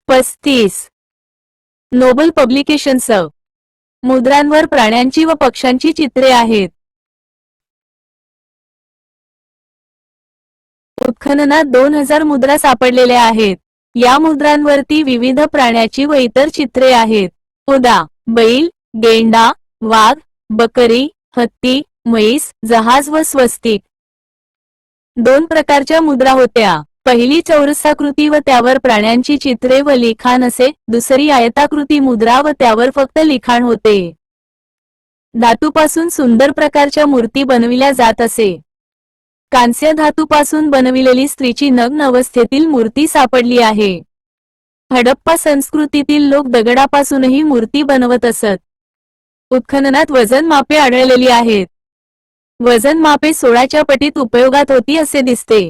35. Nobel publications. मुद्रांवर प्राण्यांची व पक्ष्यांची चित्रे आहेत. उत्खननात 2000 मुद्रा सापडलेल्या आहेत. या मुद्रांवरती विविध प्राण्याची व इतर चित्रे आहेत. उदा. बैल, गेंडा, वाघ, बकरी, हत्ती, म्हैस, जहाज व स्वस्तिक. 2 प्रकारच्या मुद्रा होत्या. पहिली चौरसाकृती व त्यावर प्राण्यांची चित्रे व लिखाण असे. दुसरी आयताकृती मुद्रा व त्यावर फक्त लिखाण होते. धातूपासून सुंदर प्रकारच्या मूर्ती बनविल्या जात असे. कांस्य धातूपासून बनविलेली स्त्रीची नग्न अवस्थेतील मूर्ती सापडली आहे. हडप्पा संस्कृतीतील लोक दगडापासूनही मूर्ती बनवत असत. उत्खननात वजन मापे आढळलेली आहेत. वजन मापे 16च्या पटीत उपयोगात होती असे दिसते.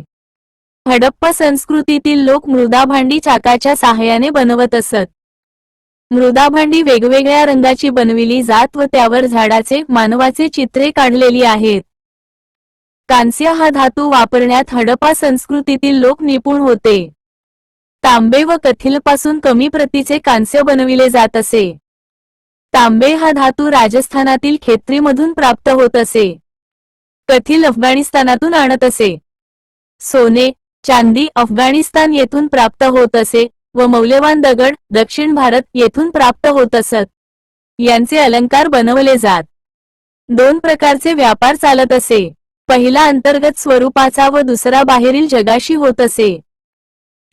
हडप्पा संस्कृतीतील लोक मृदा भांडी चाकाच्या सहाय्याने बनवत असत. मृदा भांडी वेगवेगळ्या रंगाची बनविली जात व त्यावर झाडाचे, मानवाचे चित्रे काढलेली आहेत. कांस्य हा धातू वापरण्यात हडप्पा संस्कृतीतील लोक निपुण होते. तांबे व कथिलपासून कमी प्रतीचे कांस्य बनविले जात असे. तांबे हा धातू राजस्थानातील खेत्रीमधून प्राप्त होत असे. कथिल अफगाणिस्तानातून आणत असे. सोने, चांदी अफगाणिस्तान येथून प्राप्त होत असे व मौल्यवान दगड दक्षिण भारत येथून प्राप्त होत असत. यांचे अलंकार बनवले जात. 2 प्रकारचे व्यापार चालत असे. पहिला अंतर्गत स्वरूपाचा व दुसरा बाहेरील जगाशी होत असे.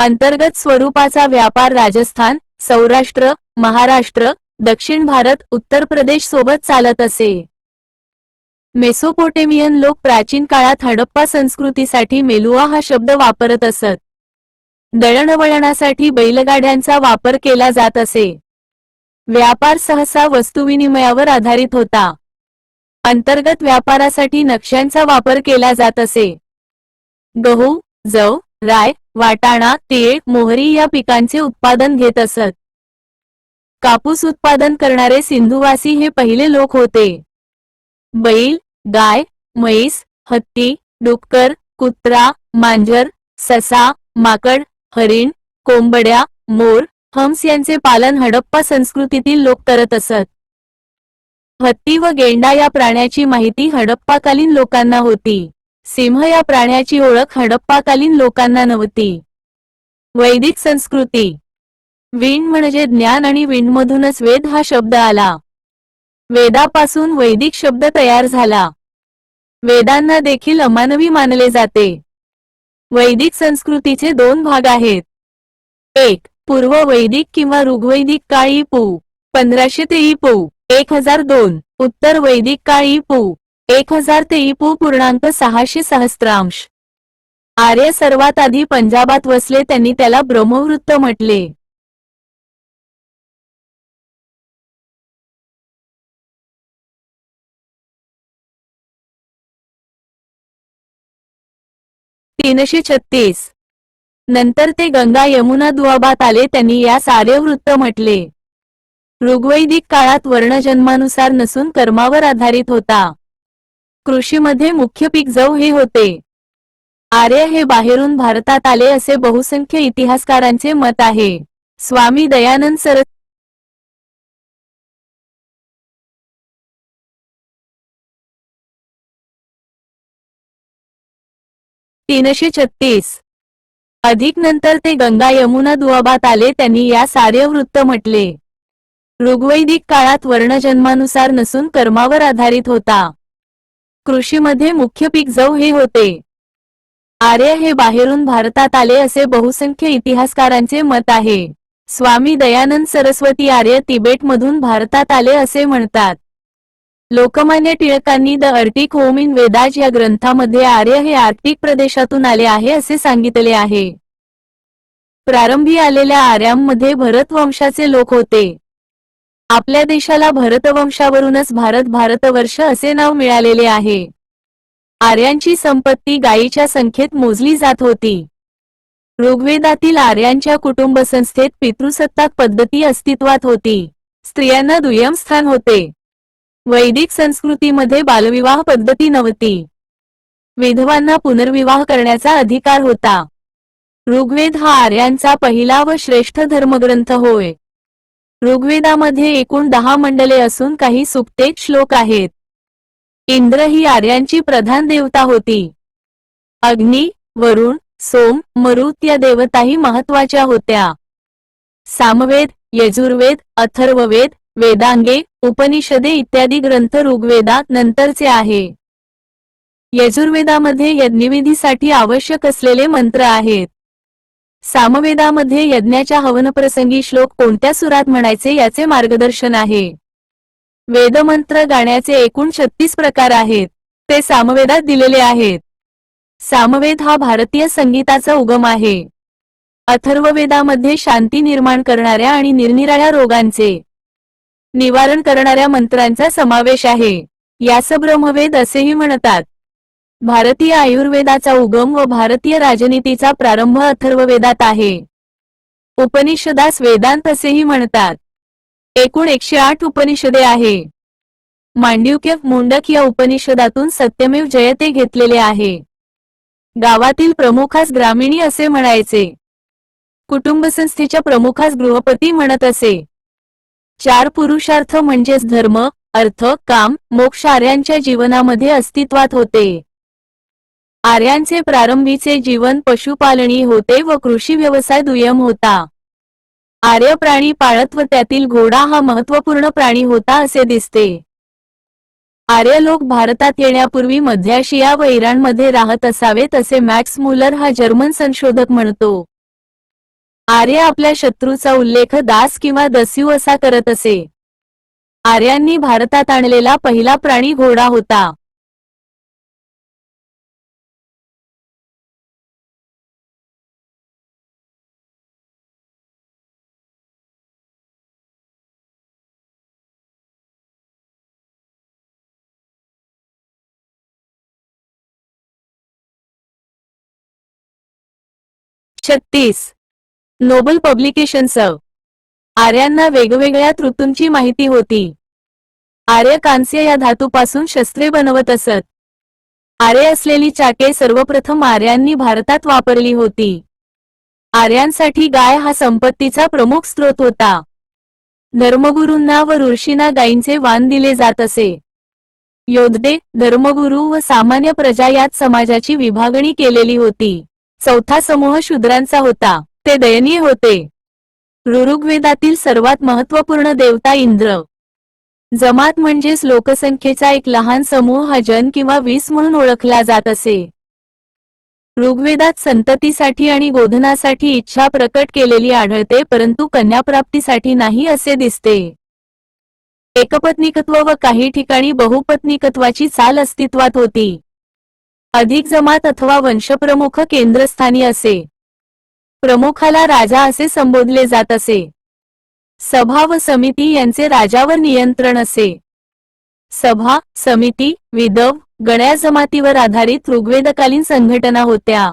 अंतर्गत स्वरूपाचा व्यापार राजस्थान, सौराष्ट्र, महाराष्ट्र, दक्षिण भारत, उत्तर प्रदेश सोबत चालत असे. मेसोपोटेमियन लोक प्राचीन काळात हडप्पा संस्कृतीसाठी मेलुआ हा शब्द वापरत असत. दळणवळणासाठी बैलगाड्यांचा वापर केला जात असे. व्यापार सहसा वस्तुविनिमयावर आधारित होता. अंतर्गत व्यापारासाठी नक्ष्यांचा वापर केला जात असे. गहू, जव, राय, वाटाणा, तीळ, मोहरी या पिकांचे उत्पादन घेत असत. कापूस उत्पादन करणारे सिंधुवासी हे पहिले लोक होते. बैल, गाय, म्हैस, हत्ती, डुक्कर, कुत्रा, मांजर, ससा, माकड, हरिण, कोंबड्या, मोर, हंस यांचे पालन हडप्पा संस्कृतीतील लोक करत असत. हत्ती व गेंडा या प्राण्याची माहिती हडप्पाकालीन लोकांना होती. सिंह या प्राण्याची ओळख हडप्पाकालीन लोकांना नव्हती. वैदिक संस्कृती. विण म्हणजे ज्ञान आणि विणमधूनच वेद हा शब्द आला. वेदापासून वैदिक शब्द तयार झाला. वेदांना देखील अमानवी मानले जाते. वैदिक संस्कृतीचे 2 भाग आहेत. 1. पूर्व वैदिक किंवा ऋग्वैदिक काळ इ.पू. 1500 ते इ.पू. 1002. उत्तर वैदिक काळ इ.पू. 1000 ते इ.पू. पूर्णांक 600 सहस्त्रांश. आर्य सर्वात आधी पंजाबात वसले, त्यांनी त्याला ब्रह्मवृत्त म्हटले. (336) नंतर ते गंगा यमुना दुआबात आले, त्यांनी यास आर्यवृत्त म्हटले. ऋग्वैदिक काळात वर्ण जन्मानुसार नसून कर्मावर आधारित होता. कृषीमध्ये मुख्य पीक जव हे होते. आर्य हे बाहेरून भारतात आले असे बहुसंख्य इतिहासकारांचे मत आहे. स्वामी दयानंद सरस्वती 336 अधिक नंतर ते गंगा यमुना दुआबात आले, त्यांनी यास आर्यवृत्त म्हटले. ऋग्वैदिक काळात वर्ण जन्मानुसार नसून कर्मावर आधारित होता. कृषीमध्ये मुख्य पीक जव हे होते. आर्य हे बाहेरून भारतात आले असे बहुसंख्य इतिहासकारांचे मत आहे. स्वामी दयानंद सरस्वती आर्य तिबेटमधून भारतात आले असे म्हणतात. लोकमान्य टिळकांनी the Arctic home in Vedas या ग्रंथामध्ये आर्य हे आर्क्टिक प्रदेशातून आले आहे असे सांगितले आहे. प्रारंभी आलेल्या आर्यांमध्ये भरत वंशाचे लोक होते. आपल्या देशाला भरतवंशावरूनच भारतवर्ष असे नाव मिळालेले आहे. आर्यांची संपत्ती गायीच्या संख्येत मोजली जात होती. ऋग्वेदातील आर्यांच्या कुटुंबसंस्थेत पितृसत्ताक पद्धती अस्तित्वात होती. स्त्रियांना दुय्यम स्थान होते. वैदिक संस्कृतीमध्ये बालविवाह पद्धती नव्हती. विधवांना पुनर्विवाह करण्याचा अधिकार होता. ऋग्वेद हा आर्यांचा पहिला व श्रेष्ठ धर्मग्रंथ होय. ऋग्वेदामध्ये एकूण 10 मंडले असून काही सूक्ते श्लोक आहेत. इंद्र ही आर्यांची प्रधान देवता होती. अग्नी, वरुण, सोम, मरुत या देवताही महत्वाच्या होत्या. सामवेद, यजुर्वेद, अथर्ववेद, वेदांगे, उपनिषदे इत्यादी ग्रंथ ऋग्वेदात नंतरचे आहे. यजुर्वेदामध्ये यज्ञविधीसाठी आवश्यक असलेले मंत्र आहेत. सामवेदामध्ये यज्ञाच्या हवनप्रसंगी श्लोक कोणत्या सुरात म्हणायचे याचे मार्गदर्शन आहे. वेदमंत्र गाण्याचे एकूण 36 प्रकार आहेत. ते सामवेदात दिलेले आहेत. सामवेद हा भारतीय संगीताचा उगम आहे. अथर्ववेदामध्ये शांती निर्माण करणाऱ्या आणि निरनिराळ्या रोगांचे निवारण करणाऱ्या मंत्रांचा समावेश आहे. यास ब्रह्मवेद असेही म्हणतात. भारतीय आयुर्वेदाचा उगम व भारतीय राजनीतीचा प्रारंभ अथर्ववेदात आहे. उपनिषदास वेदांत असेही म्हणतात. एकूण 108 उपनिषदे आहे. मांडव्य मुंडक या उपनिषदातून सत्यमेव जयते घेतलेले आहे. गावातील प्रमुखास ग्रामीणी असे म्हणायचे. कुटुंबसंस्थेच्या प्रमुखास गृहपती म्हणत असे. 4 पुरुषार्थ म्हणजेच धर्म, अर्थ, काम, मोक्ष आर्यांच्या जीवनामध्ये अस्तित्वात होते. आर्यांचे प्रारंभीचे जीवन पशुपालनी होते व कृषी व्यवसाय दुय्यम होता. आर्य प्राणी पाळत व त्यातील घोडा हा महत्त्वपूर्ण प्राणी होता असे दिसते. आर्य लोक भारतात येण्यापूर्वी मध्य आशिया व इराणमध्ये राहत असावेत असे मॅक्स मुलर हा जर्मन संशोधक म्हणतो. आर्य आपल्या शत्रूचा उल्लेख दास किंवा दस्यू असा करत असे. आर्यांनी भारतात आणलेला पहिला प्राणी घोडा होता. छत्तीस नोबल पब्लिकेशन्स. आर्यांना वेगवेगळ्या ऋतूंची माहिती होती. आर्य कांस्य या धातूपासून शस्त्रे बनवत असत. आर्य असलेली चाके सर्वप्रथम आर्यांनी भारतात वापरली होती. आर्यांसाठी गाय हा संपत्तीचा प्रमुख स्रोत होता. धर्मगुरूंना व ऋषींना गायींचे वाण दिले जात असे. योद्धे, धर्मगुरू व सामान्य प्रजा यात समाजाची विभागणी केलेली होती. चौथा समूह शूद्रांचा होता. ते दयनीय होते. ऋग्वेदातील सर्वात महत्त्वपूर्ण देवता इंद्र. जमात म्हणजेच लोकसंख्येचा एक लहान समूह हा जन किंवा 20 म्हणून ओळखला जात असे. ऋग्वेदात संततीसाठी आणि गोधनासाठी इच्छा प्रकट केलेली आढळते, परंतु कन्याप्राप्तीसाठी नाही असे दिसते. एकपत्नीकत्व व काही ठिकाणी बहुपत्नीकत्वाची चाल अस्तित्वात होती. अधिक जमात अथवा वंशप्रमुख केंद्रस्थानी असे. प्रमुखाला राजा असे संबोधले जात असे. सभा व समिती यांचे राजावर नियंत्रण असे. सभा, समिती, विदव, गण्या जमातीवर आधारित ऋग्वेदकालीन संघटना होत्या.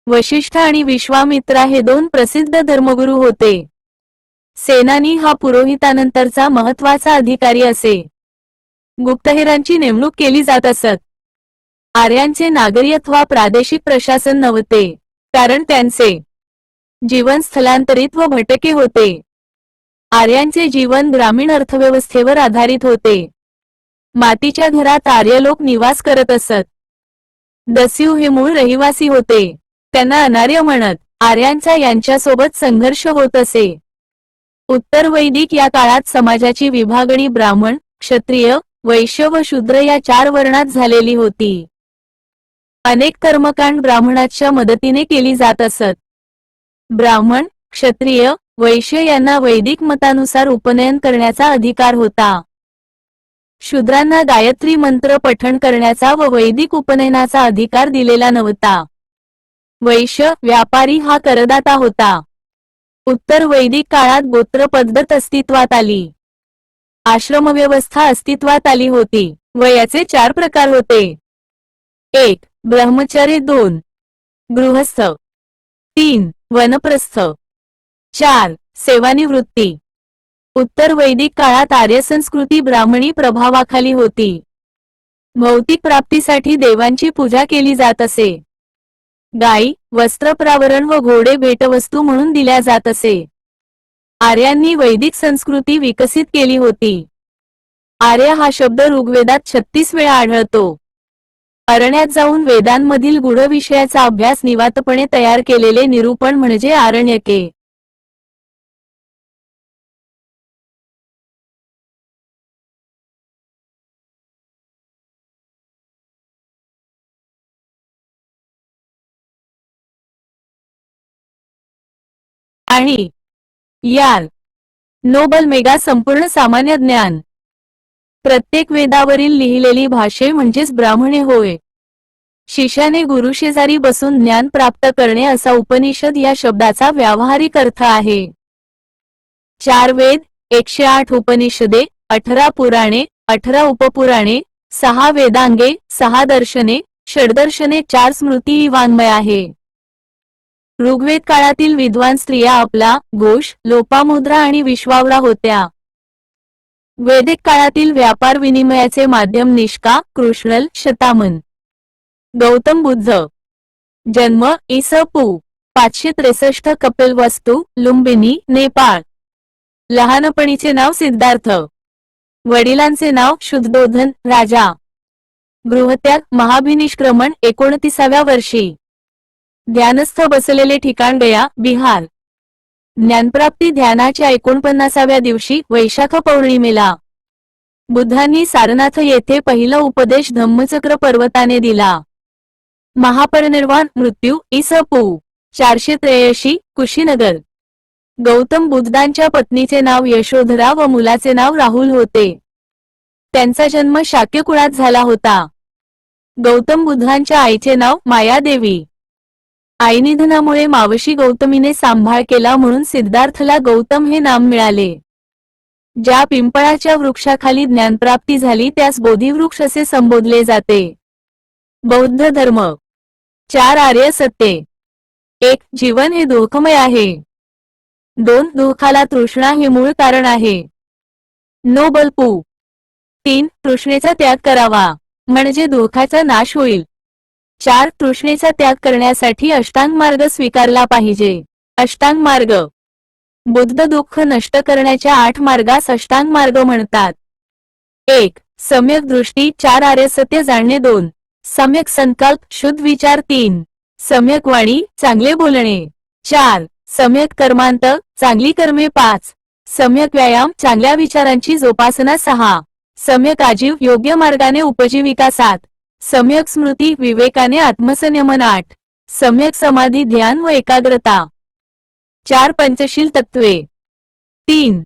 वशिष्ठ आणि विश्वामित्रा हे 2 प्रसिद्ध धर्मगुरू होते. सेनानी हा पुरोहितानंतरचा महत्वाचा अधिकारी असे. गुप्तहेरांची नेमणूक केली जात असत. आर्यांचे नागरी अथवा प्रादेशिक प्रशासन नव्हते, कारण त्यांचे जीवन स्थलांतरित व भटके होते. आर्यांचे जीवन ग्रामीण अर्थव्यवस्थेवर आधारित होते. मातीच्या घरात आर्य लोक निवास करत असत. दस्यू हे मूळ रहिवासी होते. त्यांना अनार्य म्हणत. आर्यांचा यांच्यासोबत संघर्ष होत असे. उत्तर वैदिक या काळात समाजाची विभागणी ब्राह्मण, क्षत्रिय, वैश्य व शूद्र या 4 वर्णात झालेली होती. अनेक कर्मकांड ब्राह्मणाच्या मदतीने केली जात असत. ब्राह्मण, क्षत्रिय, वैश्य यांना वैदिक मतानुसार उपनयन करण्याचा अधिकार होता. शूद्रांना गायत्री मंत्र पठण करण्याचा व वैदिक उपनयनाचा अधिकार दिलेला नव्हता. वैश्य, व्यापारी हा करदाता होता. उत्तर वैदिक काळात गोत्र पद्धत अस्तित्वात आली. आश्रमव्यवस्था अस्तित्वात आली होती. वयाचे 4 प्रकार होते. 1. ब्रह्मचर्य. 2. गृहस्थ. 3. वनप्रस्थ. 4. सेवानिवृत्ती. उत्तर वैदिक काळात आर्य संस्कृती ब्राह्मणी प्रभावाखाली होती. भौतिक प्राप्तीसाठी देवांची पूजा केली जात असे. गायी वस्त्रप्रावरण व घोडे भेटवस्तू म्हणून दिल्या जात असे. आर्यांनी वैदिक संस्कृती विकसित केली होती. आर्य हा शब्द ऋग्वेदात 36 वेळा आढळतो. अरण्यात जाऊन वेदांमधील गूढ विषयाचा अभ्यास निवांतपणे तयार केलेले निरूपण म्हणजे आरण्यके. आणि यार नोबल मेगा संपूर्ण सामान्य ज्ञान. प्रत्येक वेदावरील लिहिलेली भाषे म्हणजेच ब्राह्मणे होय. शिष्याने गुरुशेजारी बसून ज्ञान प्राप्त करणे असा उपनिषद या शब्दाचा व्यावहारिक अर्थ आहे. 4 वेद, 108 उपनिषदे, 18 पुराणे, 18 उपपुराणे, 6 वेदांगे, 6 दर्शने, षड्दर्शने, 4 स्मृती ही वाङ्मय आहे. ऋग्वेद काळातील विद्वान स्त्रिया आपला घोष, लोपामुद्रा आणि विश्वावळा होत्या. वैदिक काळातील व्यापार विनिमयाचे माध्यम निष्का, कृष्णल, शतामन. गौतम बुद्ध जन्म इ.स. पू. 563 कपिलवस्तू, लुंबिनी, नेपाळ. लहानपणीचे नाव सिद्धार्थ. वडिलांचे नाव शुद्धोधन, राजा. गृहत्याग महाभिनिष्क्रमण 29व्या वर्षी. ध्यानस्थ बसलेले ठिकाण गया, बिहार. ज्ञानप्राप्ती ध्यानाच्या 49व्या दिवशी वैशाख पौर्णिमेला. बुद्धांनी सारनाथ येथे पहिला उपदेश धम्मचक्र पर्वताने दिला. महापरिनिर्वाण मृत्यू इ.स. पू. 483 कुशीनगर. गौतम बुद्धांच्या पत्नीचे नाव यशोधरा व मुलाचे नाव राहुल होते. त्यांचा जन्म शाक्य कुळात झाला होता. गौतम बुद्धांच्या आईचे नाव मायादेवी. आईनिधनामुळे मावशी गौतमीने सांभाळ केला म्हणून सिद्धार्थला गौतम हे नाम मिळाले. ज्या पिंपळाच्या वृक्षाखाली ज्ञानप्राप्ती झाली त्यास बोधिवृक्ष असे संबोधले जाते. बौद्ध धर्म. 4 आर्य सत्ये. 1. जीवन हे दुःखमय आहे. 2. दुःखाला तृष्णा हे मूळ कारण आहे. नोबल पू. 3. तृष्णेचा त्याग करावा म्हणजे दुःखाचा नाश होईल. 4. तृष्णेचा त्याग करण्यासाठी अष्टांग मार्ग स्वीकारला पाहिजे. अष्टांग मार्ग. बुद्ध दुःख नष्ट करण्याच्या 8 मार्गास अष्टांग मार्ग म्हणतात. 1. सम्यक दृष्टी. 4 आर्य सत्य जाणणे. 2. सम्यक संकल्प, शुद्ध विचार. 3. सम्यक वाणी, चांगले बोलणे. 4. सम्यक कर्मांत, चांगली कर्मे. 5. सम्यक व्यायाम, चांगल्या विचारांची जोपासना. 6. सम्यक आजीव, योग्य मार्गाने उपजीविका. 7. सम्यक स्मृती, विवेकाने आत्मसंयमन. 8. सम्यक समाधी, ध्यान व एकाग्रता. 4 पंचशील तत्वे. 3.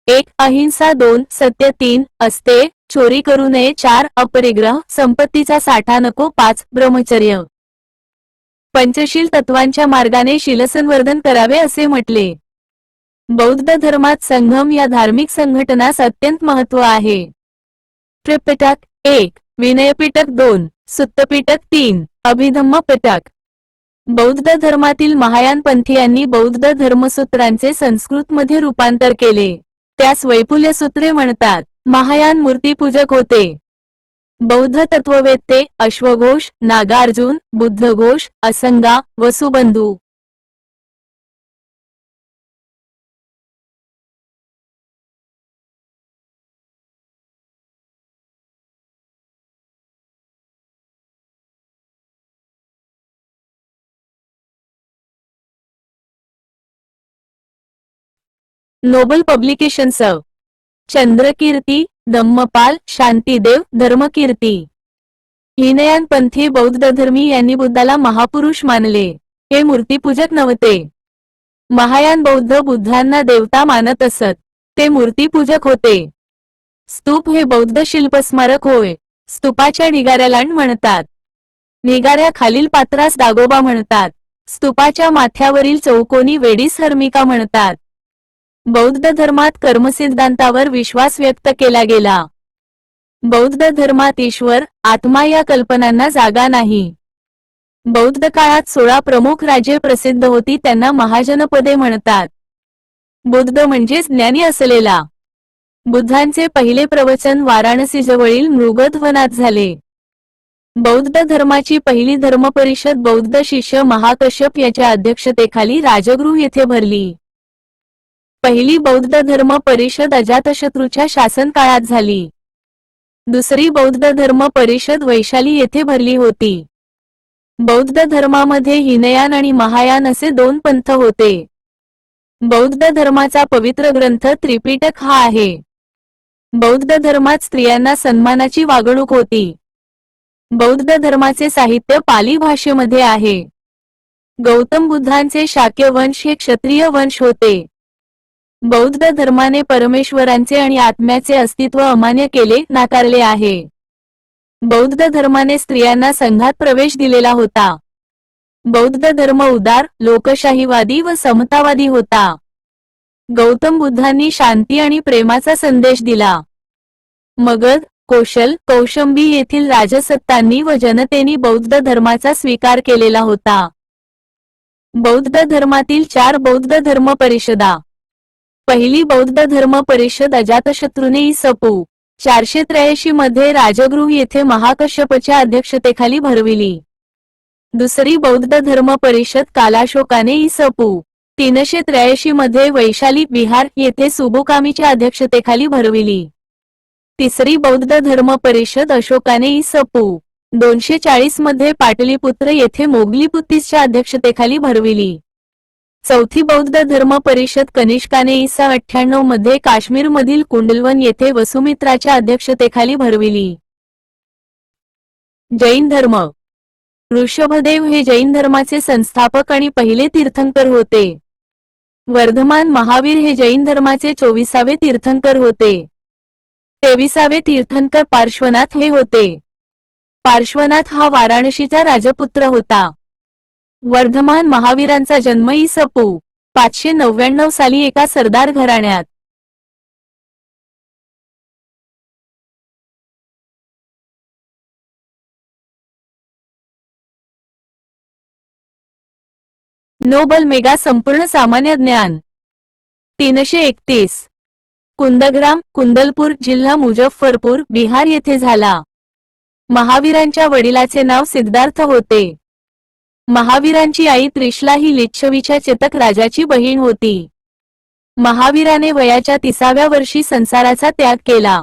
1. अहिंसा. 2. सत्य. 3. असते, चोरी करू नये. 4. अपरिग्रह, संपत्तीचा साठा नको. 5. ब्रह्मचर्य. पंचशील तत्वांच्या मार्गाने शीलसंवर्धन करावे असे म्हटले. बौद्ध धर्मात संगम या धार्मिक संघटनास अत्यंत महत्त्व आहे. त्रिपिटक 1. विनयपिटक. 2. सुत्तपिटक. 3. अभिधम्म पिटक. बौद्ध धर्मातील महायान पंथीयांनी बौद्ध धर्मसूत्रांचे संस्कृतमध्ये रूपांतर केले. त्यास वैपुल्य सूत्रे म्हणतात. महायान मूर्तीपूजक होते. बौद्ध तत्ववेत्ते अश्वघोष, नागार्जुन, बुद्धघोष, असंगा, वसुबंधू. Noble publications. चंद्रकीर्ती, धम्मपाल, शांतीदेव, धर्मकीर्ती. हीनयान पंथी बौद्ध धर्मी यांनी बुद्धाला महापुरुष मानले. हे मूर्तीपूजक नव्हते. महायान बौद्ध बुद्धांना देवता मानत असत. ते मूर्तीपूजक होते. स्तूप हे बौद्ध शिल्पस्मारक होय. स्तूपाच्या ढिगाऱ्याला म्हणतात. ढिगाऱ्याखालील पात्रास दागोबा म्हणतात. स्तूपाच्या माथ्यावरील चौकोनी वेडीस हर्मिका म्हणतात. बौद्ध धर्मात कर्मसिद्धांतावर विश्वास व्यक्त केला गेला. बौद्ध धर्मात ईश्वर, आत्मा या कल्पनांना जागा नाही. बौद्ध काळात 16 प्रमुख राज्ये प्रसिद्ध होती, त्यांना महाजनपदे म्हणतात. बुद्ध म्हणजेच ज्ञानी असलेला. बुद्धांचे पहिले प्रवचन वाराणसी जवळील मृगध वनात झाले. बौद्ध धर्माची पहिली धर्मपरिषद बौद्ध शिष्य महाकश्यप याच्या अध्यक्षतेखाली राजगृह येथे भरली. पहिली बौद्ध धर्म परिषद अजातशत्रूच्या शासनकाळात झाली. दुसरी बौद्ध धर्म परिषद वैशाली येथे भरली होती. बौद्ध धर्मामध्ये हिनयान आणि महायान असे दोन पंथ होते. बौद्ध धर्माचा पवित्र ग्रंथ त्रिपिटक हा आहे. बौद्ध धर्मात स्त्रियांना सन्मानाची वागणूक होती. बौद्ध धर्माचे साहित्य पाली भाषेमध्ये आहे. गौतम बुद्धांचे शाक्य वंश हे क्षत्रिय वंश होते. बौद्ध धर्माने परमेश्वरांचे आणि आत्म्याचे अस्तित्व अमान्य केले, नाकारले आहे. बौद्ध धर्माने स्त्रियांना संघात प्रवेश दिलेला होता. बौद्ध धर्म उदार, लोकशाहीवादी व समतावादी होता. गौतम बुद्धांनी शांती आणि प्रेमाचा संदेश दिला. मगध, कोशल, कौशंबी येथील राजसत्तांनी व जनतेने बौद्ध धर्माचा स्वीकार केलेला होता. बौद्ध धर्मातील 4 बौद्ध धर्म परिषदा. पहिली बौद्ध धर्म परिषद अजातशत्रूने इ.स.पू. 483 मध्ये राजगृह येथे महाकश्यपच्या अध्यक्षतेखाली भरविली. दुसरी बौद्ध धर्म परिषद कालाशोकाने इ.स.पू. 383 मध्ये वैशाली, बिहार येथे सुबुकामीच्या अध्यक्षतेखाली भरविली. तिसरी बौद्ध धर्म परिषद अशोकाने इ.स.पू. 240 मध्ये पाटलीपुत्र येथे मोगलीपुत्तीसच्या अध्यक्षतेखाली भरविली. चौथी बौद्ध धर्म परिषद कनिष्काने इ.स. मध्ये काश्मीरमधील कुंडलवन येथे वसुमित्राच्या अध्यक्षतेखाली भरविली. जैन धर्म. ऋषभदेव हे जैन धर्माचे संस्थापक आणि पहिले तीर्थंकर होते. वर्धमान महावीर हे जैन धर्माचे 24वे तीर्थंकर होते. 23वे तीर्थंकर पार्श्वनाथ हे होते. पार्श्वनाथ हा वाराणसीचा राजपुत्र होता. वर्धमान महावीरांचा जन्म इ.स.पू. 599 साली एका सरदार घराण्यात. नोबल मेगा संपूर्ण सामान्य ज्ञान 331 कुंदग्राम, कुंदलपूर जिल्हा मुजफ्फरपूर, बिहार येथे झाला. महावीरांच्या वडिलाचे नाव सिद्धार्थ होते. महावीरांची आई त्रिशला ही लिच्छवीच्या चेतक राजाची बहीण होती. महावीराने वयाच्या 30व्या वर्षी संसाराचा त्याग केला.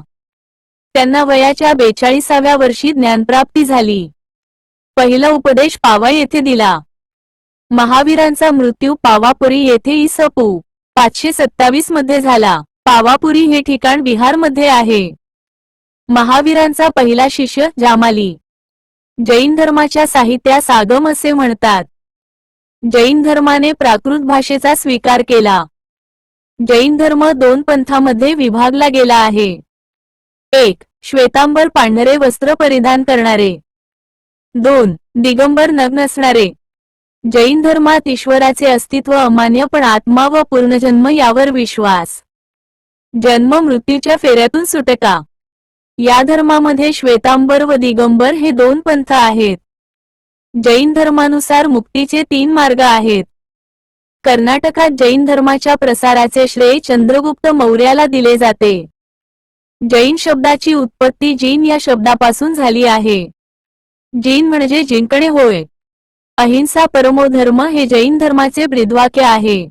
त्यांना वयाच्या 42व्या वर्षी ज्ञानप्राप्ती झाली. पहिला उपदेश पावा येथे दिला. महावीरांचा मृत्यू पावापुरी येथे इ.स.पू. 527 मध्ये झाला. पावापुरी हे ठिकाण बिहारमध्ये आहे. महावीरांचा पहिला शिष्य जामाली. जैन धर्माच्या साहित्यास आगम असे म्हणतात. जैन धर्माने प्राकृत भाषेचा स्वीकार केला. जैन धर्म 2 पंथामध्ये विभागला गेला आहे. 1. श्वेतांबर पांढरे वस्त्र परिधान करणारे. 2. दिगंबर नग्न असणारे. जैन धर्मात ईश्वराचे अस्तित्व अमान्य पण आत्मा व पूर्णजन्म यावर विश्वास. जन्म मृत्यूच्या फेऱ्यातून सुटका. या धर्मामध्ये श्वेतांबर व दिगंबर हे 2 पंथ आहेत. जैन धर्मानुसार मुक्तीचे 3 मार्ग आहेत. कर्नाटकात जैन धर्माच्या प्रसाराचे श्रेय चंद्रगुप्त मौर्याला दिले जाते. जैन शब्दाची उत्पत्ती जीन या शब्दापासून झाली आहे. जीन म्हणजे जिंकणे होय. अहिंसा परमो धर्म हे जैन धर्माचे ब्रीदवाक्य आहे.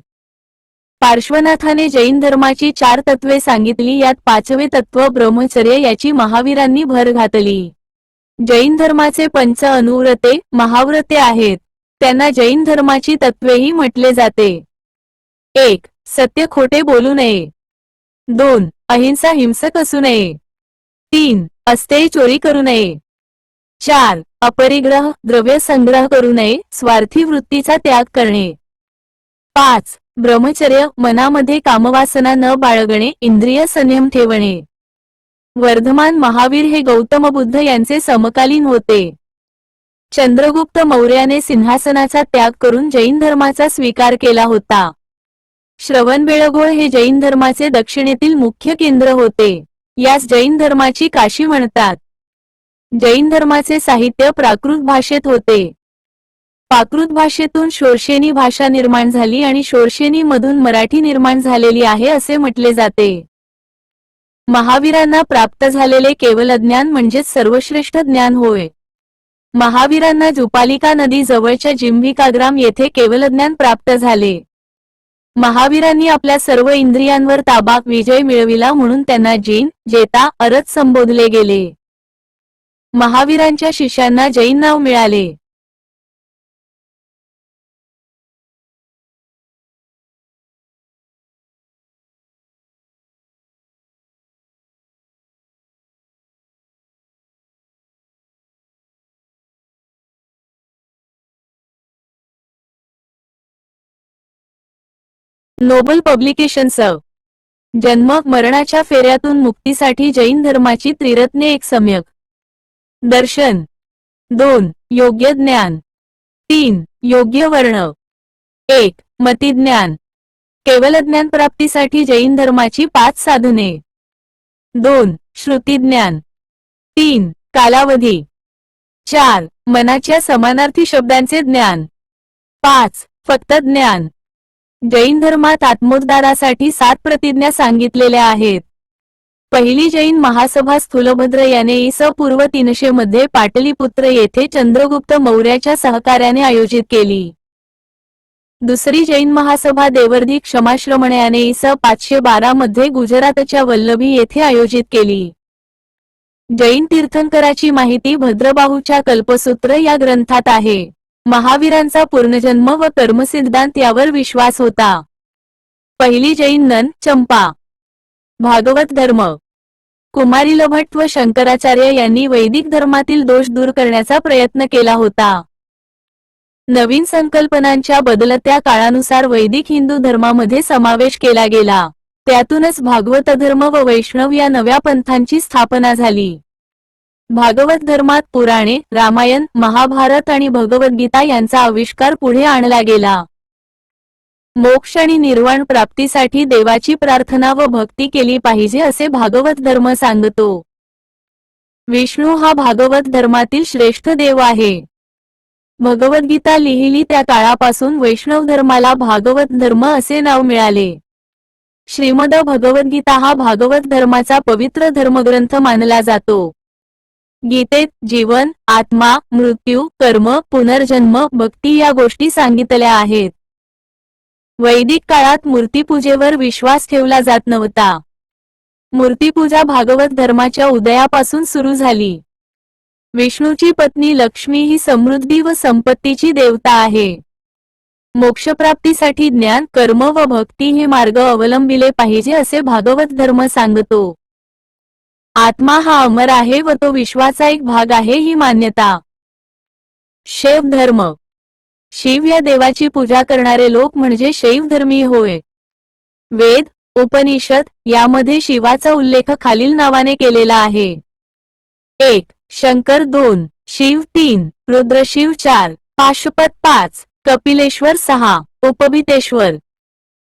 पार्श्वनाथाने जैन धर्माची 4 तत्वे सांगितली. यात 5वे तत्व ब्रह्मचर्य याची महावीरांनी भर घातली. जैन धर्माचे 5 अनुव्रते, महाव्रते आहेत. त्यांना जैन धर्माची तत्वेही म्हटले जाते. 1. सत्य खोटे बोलू नये. 2. अहिंसा हिंसक असू नये. 3. अस्तेय चोरी करू नये. 4. अपरिग्रह, द्रव्य संग्रह करू नये, स्वार्थी वृत्तीचा त्याग करणे. 5. ब्रह्मचर्य, मनामध्ये कामवासना न बाळगणे, इंद्रिय संयम ठेवणे. वर्धमान महावीर हे गौतम बुद्ध यांचे समकालीन होते. चंद्रगुप्त मौर्याने सिंहासनाचा त्याग करून जैन धर्माचा स्वीकार केला होता. श्रवणबेळगोळ हे जैन धर्माचे दक्षिणेतील मुख्य केंद्र होते. यास जैन धर्माची काशी म्हणतात. जैन धर्माचे साहित्य प्राकृत भाषेत होते. प्राकृत भाषेतून शोरशेनी भाषा निर्माण झाली आणि शोरशेनी मधून मराठी निर्माण झालेली आहे असे म्हटले जाते. महावीरांना प्राप्त झालेले केवल ज्ञान म्हणजेच सर्वश्रेष्ठ ज्ञान होय. महावीरांना जुपालिका नदी जवळच्या जिम्भिकाग्राम येथे केवलज्ञान प्राप्त झाले. महावीरांनी आपल्या सर्व इंद्रियांवर ताबा विजय मिळविला म्हणून त्यांना जिन जेता अरत संबोधले गेले. महावीरांच्या शिष्यांना जैन नाव मिळाले. Noble publications. जन्म मरणाच्या फेऱ्यातून मुक्तीसाठी जैन धर्माची त्रिरत्ने. एक सम्यक दर्शन, 2 योग्य ज्ञान, 3 योग्य वर्ण, 1 मतिज्ञान. केवलज्ञान प्राप्तीसाठी जैन धर्माची 5 साधने, 2 श्रुतिज्ञान, 3 कालावधी, 4 मनाच्या समानार्थी शब्दांचे ज्ञान, 5 फक्त ज्ञान. जैन धर्मात आत्मोद्धारासाठी 7 प्रतिज्ञा सांगितलेल्या आहेत. पहिली जैन महासभा स्थूलभद्र याने इ.स. पूर्व 300 मध्ये पाटलीपुत्र येथे चंद्रगुप्त मौर्याच्या सहकार्याने आयोजित केली. दुसरी जैन महासभा देवर्धी क्षमाश्रमण याने इ.स. 512 मध्ये गुजरातच्या वल्लभी येथे आयोजित केली. जैन तीर्थंकराची माहिती भद्रबाहूच्या कल्पसूत्र या ग्रंथात आहे. महावीरांचा पूर्णजन्म व कर्मसिद्धांत यावर विश्वास होता. पहिली जैन नन चंपा. भागवत धर्म. कुमारिलभट व शंकराचार्य यांनी वैदिक धर्मातील दोष दूर करण्याचा प्रयत्न केला होता. नवीन संकल्पनांच्या बदलत्या काळानुसार वैदिक हिंदू धर्मामध्ये समावेश केला गेला. त्यातूनच भागवत धर्म व वैष्णव या नव्या पंथांची स्थापना झाली. भागवत धर्मात पुराणे, रामायण, महाभारत आणि भगवद्गीता यांचा आविष्कार पुढे आणला गेला. मोक्ष आणि निर्वाण प्राप्तीसाठी देवाची प्रार्थना व भक्ती केली पाहिजे असे भागवत धर्म सांगतो. विष्णू हा भागवत धर्मातील श्रेष्ठ देव आहे. भगवद्गीता लिहिली त्या काळापासून वैष्णव धर्माला भागवत धर्म असे नाव मिळाले. श्रीमद भगवद्गीता हा भागवत धर्माचा पवित्र धर्मग्रंथ मानला जातो. गीतेत जीवन, आत्मा, मृत्यू, कर्म, पुनर्जन्म, भक्ती या गोष्टी सांगितल्या आहेत. वैदिक काळात मूर्तिपूजेवर विश्वास ठेवला जात नव्हता. मूर्तिपूजा भागवत धर्माच्या उदयापासून सुरू झाली. विष्णूची पत्नी लक्ष्मी ही समृद्धी व संपत्तीची देवता आहे. मोक्षप्राप्तीसाठी ज्ञान, कर्म व भक्ती हे मार्ग अवलंबिले पाहिजे असे भागवत धर्म सांगतो. आत्मा हा अमर आहे व तो विश्वाचा एक भाग आहे ही मान्यता. शैव धर्म. शिव या देवाची पूजा करणारे लोक म्हणजे शैव धर्मी होय. वेद, उपनिषद यामध्ये शिवाचा उल्लेख खालील नावाने केलेला आहे. 1 शंकर, 2 शिव, 3 रुद्रशिव, 4 पाशुपत, 5 कपिलेश्वर, 6 उपबितेश्वर.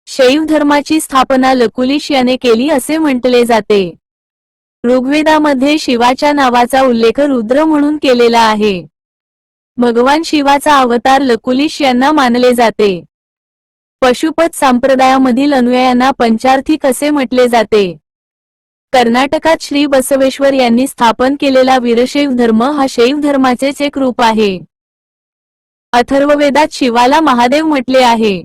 शैव धर्माची स्थापना लकुलिश याने केली असे म्हटले जाते. ऋग्वेदामध्ये शिवाच्या नावाचा उल्लेख रुद्र म्हणून केलेला आहे. भगवान शिवाचा अवतार लकुलिश यांना मानले जाते. पशुपत संप्रदायामधील अनुयायांना पंचार्थिक असे म्हटले जाते. कर्नाटकात श्री बसवेश्वर यांनी स्थापन केलेला वीरशैव धर्म हा शैव धर्माचेच एक रूप आहे. अथर्ववेदात शिवाला महादेव म्हटले आहे.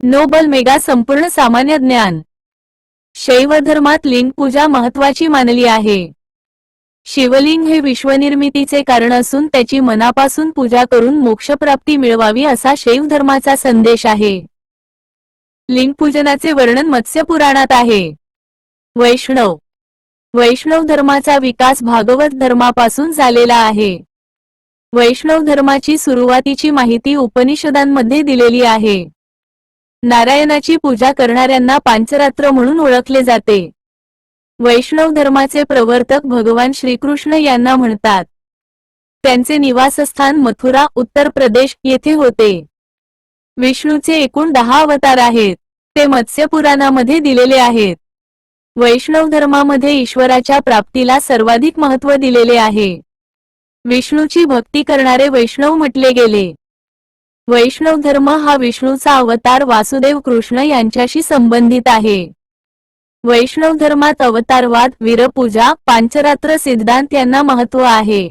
नोबल मेगा संपूर्ण सामान्य ज्ञान. शैव धर्मात लिंग पूजा महत्वाची मानली आहे. शिवलिंग हे विश्वनिर्मितीचे कारण असून त्याची मनापासून पूजा करून मोक्षप्राप्ती मिळवावी असा शैव धर्माचा संदेश आहे. लिंग पूजनाचे वर्णन मत्स्य पुराणात आहे. वैष्णव. वैष्णव धर्माचा विकास भागवत धर्मापासून झालेला आहे. वैष्णव धर्माची सुरुवातीची माहिती उपनिषदांमध्ये दिलेली आहे. नारायणाची पूजा करणाऱ्यांना पांचरात्र म्हणून ओळखले जाते. वैष्णव धर्माचे प्रवर्तक भगवान श्रीकृष्ण यांना म्हणतात. त्यांचे निवासस्थान मथुरा, उत्तर प्रदेश येथे होते. विष्णूचे एकूण 10 अवतार आहेत. ते मत्स्य पुराणामध्ये दिलेले आहेत. वैष्णव धर्मामध्ये ईश्वराच्या प्राप्तीला सर्वाधिक महत्त्व दिलेले आहे. विष्णूची भक्ती करणारे वैष्णव म्हटले गेले. वैष्णव धर्म हा विष्णूचा अवतार वासुदेव कृष्ण यांच्याशी संबंधित आहे. वैष्णव धर्मात अवतारवाद, वीरपूजा, पांचरात्र सिद्धांत यांना महत्त्व आहे.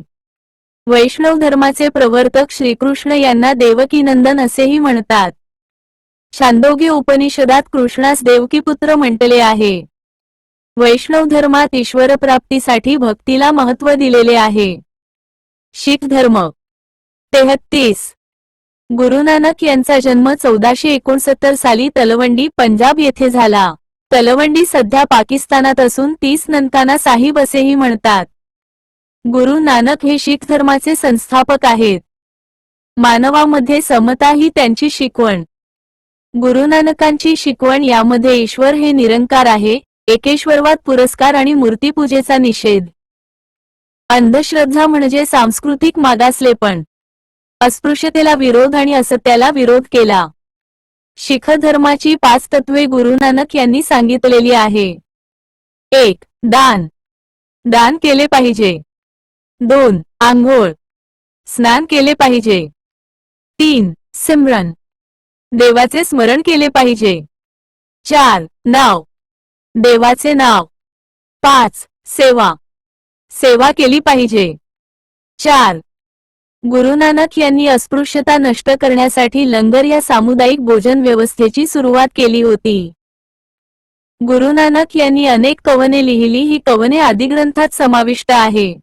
वैष्णव धर्माचे प्रवर्तक श्रीकृष्ण यांना देवकीनंदन असेही म्हणतात. छांदोग्य उपनिषदात कृष्णास देवकीपुत्र म्हटले आहे. वैष्णव धर्मात ईश्वरप्राप्तीसाठी भक्तीला महत्त्व दिलेले आहे. शीख धर्म 33. गुरु नानक यांचा जन्म 1469 साली तलवंडी, पंजाब येथे झाला. तलवंडी सध्या पाकिस्तानात असून 30 ननकाना साहिब असेही म्हणतात. गुरु नानक हे शीख धर्माचे संस्थापक आहेत. मानवामध्ये समता ही त्यांची शिकवण. गुरु नानकांची शिकवण यामध्ये ईश्वर हे निरंकार आहे, एकेश्वरवाद, पुरस्कार आणि मूर्तीपूजेचा निषेध. अंधश्रद्धा म्हणजे सांस्कृतिक मागासलेपण. अस्पृश्यतेला विरोध आणि असत्याला विरोध केला. शीख धर्माची 5 तत्वे गुरु नानक यांनी सांगितलेली आहे. 1. दान. दान केले पाहिजे. 2. आंघोळ, स्नान केले पाहिजे. 3. सिमरन, देवाचे स्मरण केले पाहिजे. 4. नाव, देवाचे नाव. 5. सेवा, सेवा केली पाहिजे. 4. गुरु नानक यांनी अस्पृश्यता नष्ट करण्यासाठी लंगर या सामुदायिक भोजन व्यवस्थेची सुरुवात केली होती. गुरु नानक यांनी अनेक कवने लिहिली. ही कवने आदिग्रंथात समाविष्ट आहे.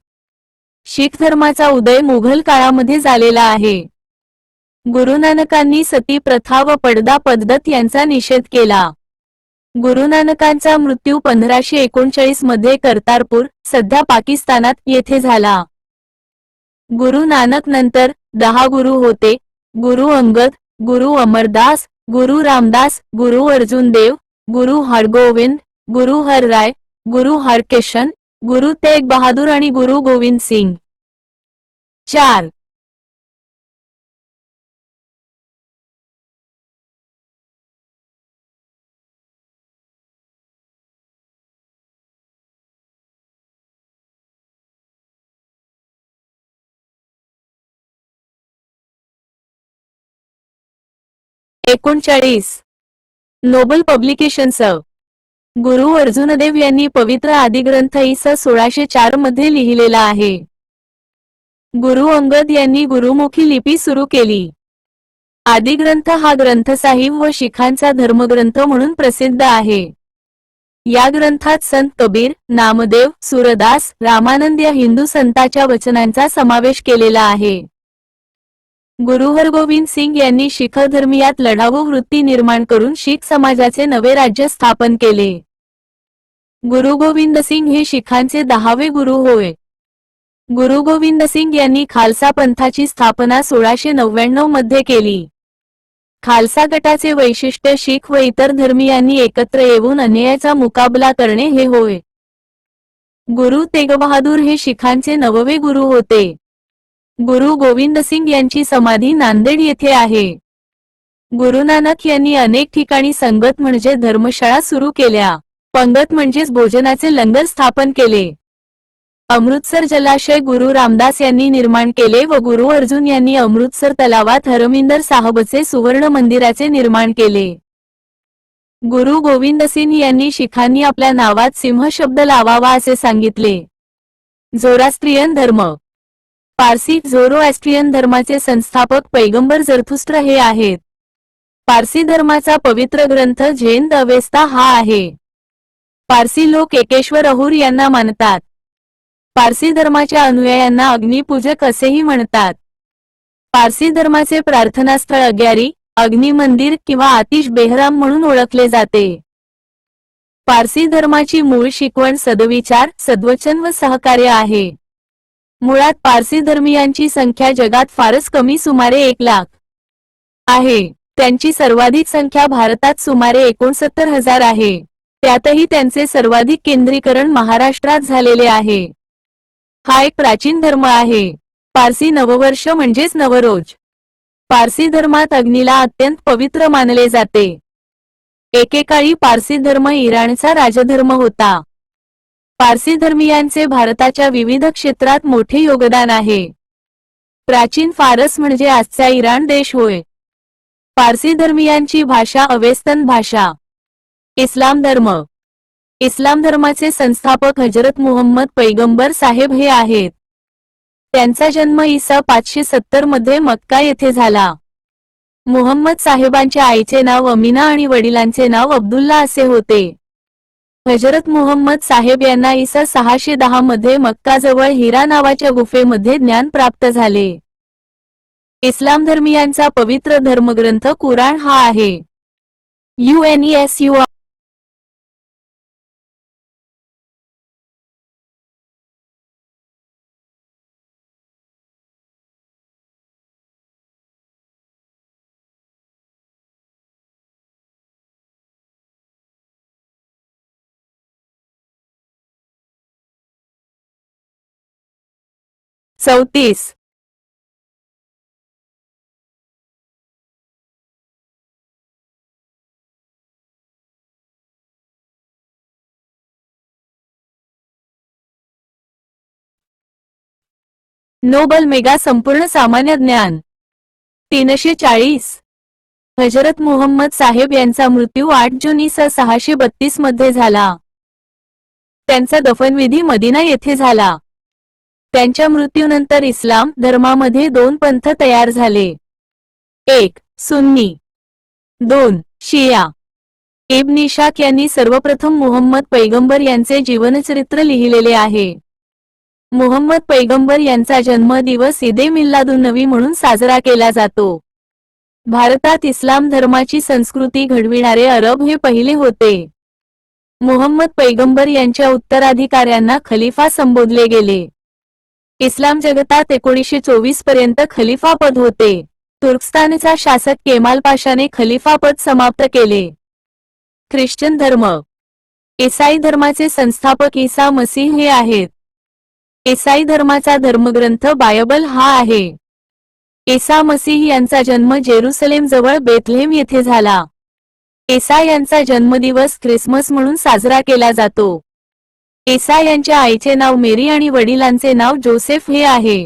शीख धर्माचा उदय मुघल काळामध्ये झालेला आहे. गुरु नानकांनी सती प्रथा व पडदा पद्धत यांचा निषेध केला. गुरु नानकांचा मृत्यू 1539 मध्ये करतारपूर, सध्या पाकिस्तानात येथे झाला. गुरु नानक नंतर 10 गुरु होते. गुरु अंगद, गुरु अमरदास, गुरु रामदास, गुरु अर्जुन देव, गुरु हरगोविंद, गुरु हरराय, गुरु हरकिशन, गुरु तेग बहादूर आणि गुरु गोविंद सिंग. 4. Nobel publications. गुरु अर्जुनदेव यांनी पवित्र आदिग्रंथ इ.स. 1604 मध्ये लिहिलेला आहे. गुरु अंगद यांनी गुरुमुखी लिपी सुरू केली. आदिग्रंथ हा ग्रंथ साहिब व शिखांचा धर्मग्रंथ म्हणून प्रसिद्ध आहे. या ग्रंथात संत कबीर, नामदेव, सूरदास, रामानंद या हिंदू संतांच्या वचनांचा समावेश केलेला आहे. गुरु हरगोविंद सिंग यांनी शीख धर्मियात लढाऊ वृत्ती निर्माण करून शीख समाजाचे नवे राज्य स्थापन केले. गुरु गोविंद सिंग हे शीखांचे 10वे गुरु होय. गुरु गोविंद सिंग यांनी खालसा पंथाची स्थापना 1699 मध्ये केली. खालसा गटाचे वैशिष्ट्य शीख व इतर धर्मीयांनी एकत्र येऊन अन्यायाचा मुकाबला करणे हे होय. गुरु तेग बहादूर हे शीखांचे 9वे गुरु होते. गुरु गोविंद सिंग यांची समाधी नांदेड येथे आहे. गुरु नानक यांनी अनेक ठिकाणी संगत म्हणजे धर्मशाळा सुरू केल्या. पंगत म्हणजेच भोजनाचे लंगर स्थापन केले. अमृतसर जलाशय गुरु रामदास यांनी निर्माण केले व गुरु अर्जुन यांनी अमृतसर तलावात हरमिंदर साहबचे सुवर्ण मंदिराचे निर्माण केले. गुरु गोविंद सिंह यांनी शिखांनी आपल्या नावात सिंह शब्द लावावा असे सांगितले. झोरास्ट्रियन धर्म. पारसी झोरोएस्ट्रियन धर्माचे संस्थापक पैगंबर झरथुस्त्र हे आहेत. पारसी धर्माचा पवित्र ग्रंथ झेन द अवेस्ता हा आहे. पारसी लोक एकेश्वर अहुर यांना मानतात. पारसी धर्माच्या अनुयायांना अग्निपूजक असेही म्हणतात. पारसी धर्माचे प्रार्थनास्थळ अग्यारी, अग्नि मंदिर किंवा आतिश बेहराम म्हणून ओळखले जाते. पारसी धर्माची मूळ शिकवण सद्विचार, सद्वचन व सहकार्य आहे. मुळात पारसी धर्मीयांची संख्या जगात फारच कमी, सुमारे 1 लाख आहे. त्यांची सर्वाधिक संख्या भारतात सुमारे 69,000 आहे. त्यातही त्यांचे सर्वाधिक केंद्रीकरण महाराष्ट्रात झालेले आहे. हा एक प्राचीन धर्म आहे. पारसी नववर्ष म्हणजेच नवरोज. पारसी धर्मात अग्नीला अत्यंत पवित्र मानले जाते. एकेकाळी पारसी धर्म इराणचा राजधर्म होता. पारसी धर्मीयांचे भारताच्या विविध क्षेत्रात मोठे योगदान आहे. प्राचीन फारस म्हणजे आजचा इराण देश होय. पारसी धर्मीयांची भाषा अवेस्तन भाषा. इस्लाम धर्म. इस्लाम धर्माचे संस्थापक हजरत मुहम्मद पैगंबर साहेब हे आहेत. त्यांचा जन्म ईसा 570 मध्ये मक्का येथे झाला. मुहम्मद साहेबांच्या आईचे नाव अमीना आणि वडिलांचे नाव अब्दुल्ला असे होते. हजरत मुहम्मद साहेब यांना ईसा 610 मध्ये मक्काजवळ हिरा नावाच्या गुफेमध्ये ज्ञान प्राप्त झाले. इस्लाम धर्मीयांचा पवित्र धर्मग्रंथ कुराण हा आहे. UNESU चौतीस. नोबल मेगा संपूर्ण सामान्य ज्ञान. 340. हजरत मुहम्मद साहेब यांचा मृत्यू 8 जून ईसा 632 मध्ये झाला. त्यांचा दफनविधी मदिना येथे झाला. त्यांच्या मृत्यूनंतर इस्लाम धर्मामध्ये 2 पंथ तयार झाले. 1. सुन्नी. 2. शिया. इब्न इशाक यांनी सर्वप्रथम मुहम्मद पैगंबर यांचे जीवनचरित्र लिहिलेले आहे. मुहम्मद पैगंबर यांचा जन्मदिवस ईदे मिल्लादुन्नबी म्हणून साजरा केला जातो. भारतात इस्लाम धर्माची संस्कृती घडविणारे अरब हे पहिले होते. मुहम्मद पैगंबर यांच्या उत्तराधिकाऱ्यांना खलिफा संबोधले गेले. इस्लाम जगतात 1924 पर्यंत खलिफा पद होते. तुर्कस्तानचा शासक केमाल पाशाने खलिफा पद समाप्त केले. ख्रिश्चन धर्म. ईसाई धर्माचे संस्थापक ईसा मसीह हे आहेत. ईसाई धर्माचा धर्मग्रंथ बायबल हा आहे. ईसा मसीह यांचा जन्म जेरुसलेम जवळ बेथलेम येथे झाला. ईसा यांचा जन्मदिवस ख्रिसमस म्हणून साजरा केला जातो. ईसा यांच्या आईचे नाव मेरी आणि वडिलांचे नाव जोसेफ हे आहे.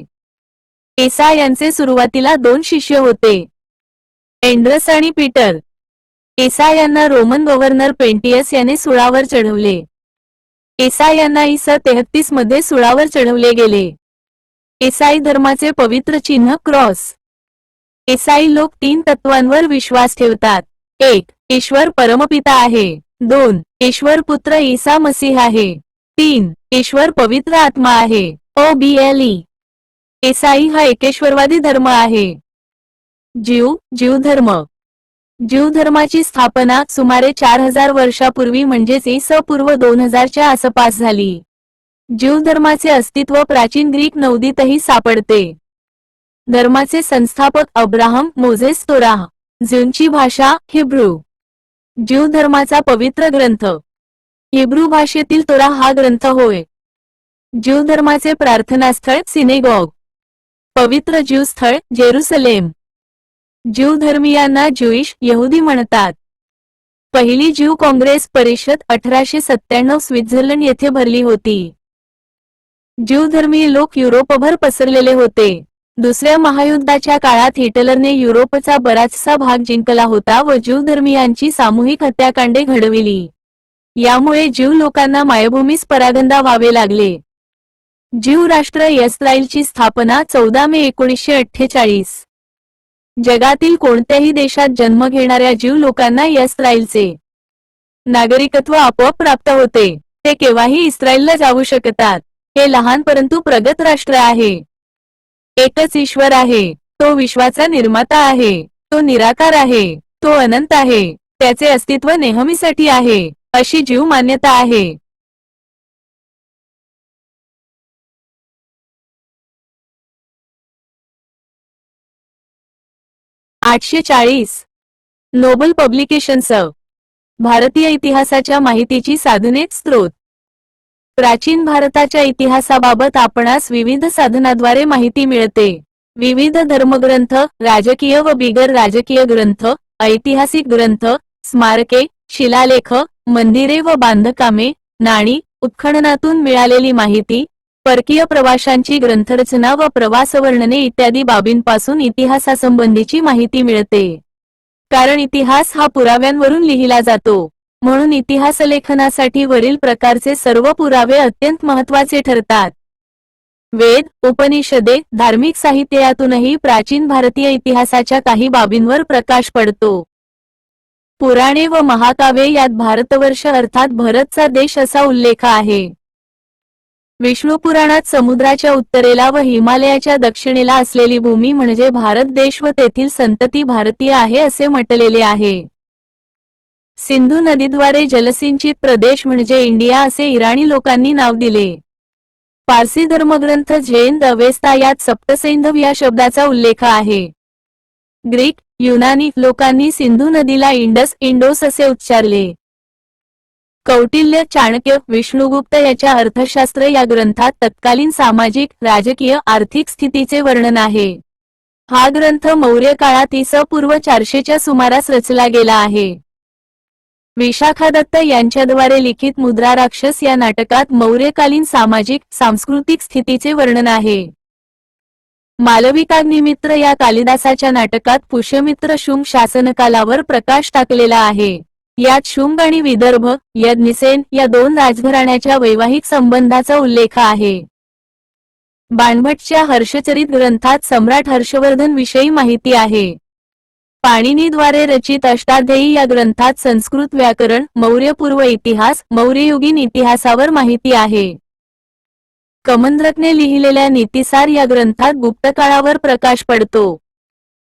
ईसा यांचे सुरुवातीला 2 शिष्य होते, एंड्रस आणि पीटर. ईसा यांना रोमन गव्हर्नर पेंटियस याने सुळावर चढवले. ईसा यांना ईसा 33 मध्ये सुळावर चढवले गेले. ईसाई धर्माचे पवित्र चिन्ह क्रॉस. ईसाई लोक 3 तत्वांवर विश्वास ठेवतात. 1. ईश्वर परमपिता आहे. 2. ईश्वर पुत्र ईसा मसीह आहे. 3. ईश्वर पवित्र आत्मा आहे. OBLE. ईसाई हा एकेश्वरवादी धर्म आहे. ज्यू धर्म. ज्यू धर्माची स्थापना सुमारे 4000 वर्षापूर्वी म्हणजेच इ.स. पूर्व 2000 च्या आसपास झाली. ज्यू धर्माचे अस्तित्व प्राचीन ग्रीक नवदीतही सापडते. धर्माचे संस्थापक अब्राहम, मोझेस, तोराह. ज्यूंची भाषा हिब्रू. ज्यू धर्माचा पवित्र ग्रंथ. हिब्रू भाषेतील तोरा हा ग्रंथ होय. ज्यू धर्माचे प्रार्थनास्थळ सिनेगॉग. पवित्र ज्यू स्थळ जेरुसलेम. ज्यू धर्मीयांना ज्यूइश यहुदी म्हणतात. पहिली ज्यू काँग्रेस परिषद 1897 स्वित्झर्लंड येथे भरली होती. ज्यू धर्मीय लोक युरोपभर पसरलेले होते. दुसऱ्या महायुद्धाच्या काळात हिटलरने युरोपचा बराचसा भाग जिंकला होता व ज्यू धर्मीयांची सामूहिक हत्याकांडे घडविली. यामुळे ज्यू लोकांना मायभूमीस परागंदा व्हावे लागले. ज्यू राष्ट्र इस्रायलची स्थापना 14 मे 1948. जगातील कोणत्याही देशात जन्म घेणाऱ्या ज्यू लोकांना इस्रायलचे नागरिकत्व आपोआप प्राप्त होते. ते केव्हाही इस्रायलला जाऊ शकतात. हे लहान परंतु प्रगत राष्ट्र आहे. एकच ईश्वर आहे. तो विश्वाचा निर्माता आहे. तो निराकार आहे. तो अनंत आहे. त्याचे अस्तित्व नेहमीसाठी आहे, अशी ज्यू मान्यता आहे. '840 नोबल पब्लिकेशन्स. भारतीय इतिहासाच्या माहितीची साधने स्रोत. प्राचीन भारताच्या इतिहासाबाबत आपणास विविध साधनाद्वारे माहिती मिळते. विविध धर्मग्रंथ, राजकीय व बिगर राजकीय ग्रंथ, ऐतिहासिक ग्रंथ, स्मारके, शिलालेख, मंदिरे व बांधकामे, नाणी, उत्खननातून मिळालेली माहिती, परकीय प्रवाशांची ग्रंथरचना व प्रवासवर्णने इत्यादी बाबींपासून इतिहासासंबंधीची माहिती मिळते. कारण इतिहास हा पुराव्यांवरून लिहिला जातो, म्हणून इतिहासलेखनासाठी वरील प्रकारचे सर्व पुरावे अत्यंत महत्त्वाचे ठरतात. वेद, उपनिषदे, धार्मिक साहित्य यातूनही प्राचीन भारतीय इतिहासाच्या काही बाबींवर प्रकाश पडतो. पुराणे व महाकाव्ये यात भारतवर्ष अर्थात भरतचा देश असा उल्लेख आहे. विष्णू पुराणात समुद्राच्या उत्तरेला व हिमालयाच्या दक्षिणेला असलेली भूमी म्हणजे भारत देश व तेथील संतती भारतीय आहे असे म्हटलेले आहे. सिंधू नदीद्वारे जलसिंचित प्रदेश म्हणजे इंडिया असे इराणी लोकांनी नाव दिले. पारसी धर्मग्रंथ झेंद अवेस्ता यात सप्तसैंधव या शब्दाचा उल्लेख आहे. ग्रीक, युनानी लोकांनी सिंधू नदीला इंडोस असे उच्चारले. कौटिल्य, चाणक्य, विष्णुगुप्त याच्या अर्थशास्त्र या ग्रंथात तत्कालीन सामाजिक, राजकीय, आर्थिक स्थितीचे वर्णन आहे. हा ग्रंथ मौर्य काळात इ.स. पूर्व 400च्या सुमारास रचला गेला आहे. विशाखा दत्त यांच्याद्वारे लिखित मुद्रा राक्षस या नाटकात मौर्यकालीन सामाजिक, सांस्कृतिक स्थितीचे वर्णन आहे. मालविकाग्निमित्र या कालिदासाच्या नाटकात पुष्यमित्र शुंग शासनकालावर प्रकाश टाकलेला आहे. यात शुंग आणि विदर्भ, यज्ञसेन या दोन राजघराण्याच्या वैवाहिक संबंधाचा उल्लेख आहे. बाणभट्टच्या हर्षचरित ग्रंथात सम्राट हर्षवर्धन विषयी माहिती आहे. पाणिनीद्वारे रचित अष्टाध्यायी या ग्रंथात संस्कृत व्याकरण, मौर्यपूर्व इतिहास, मौर्ययुगीन इतिहासावर माहिती आहे. कमंद्रकने लिहिलेल्या नीतिसार या ग्रंथात गुप्तकाळावर प्रकाश पडतो.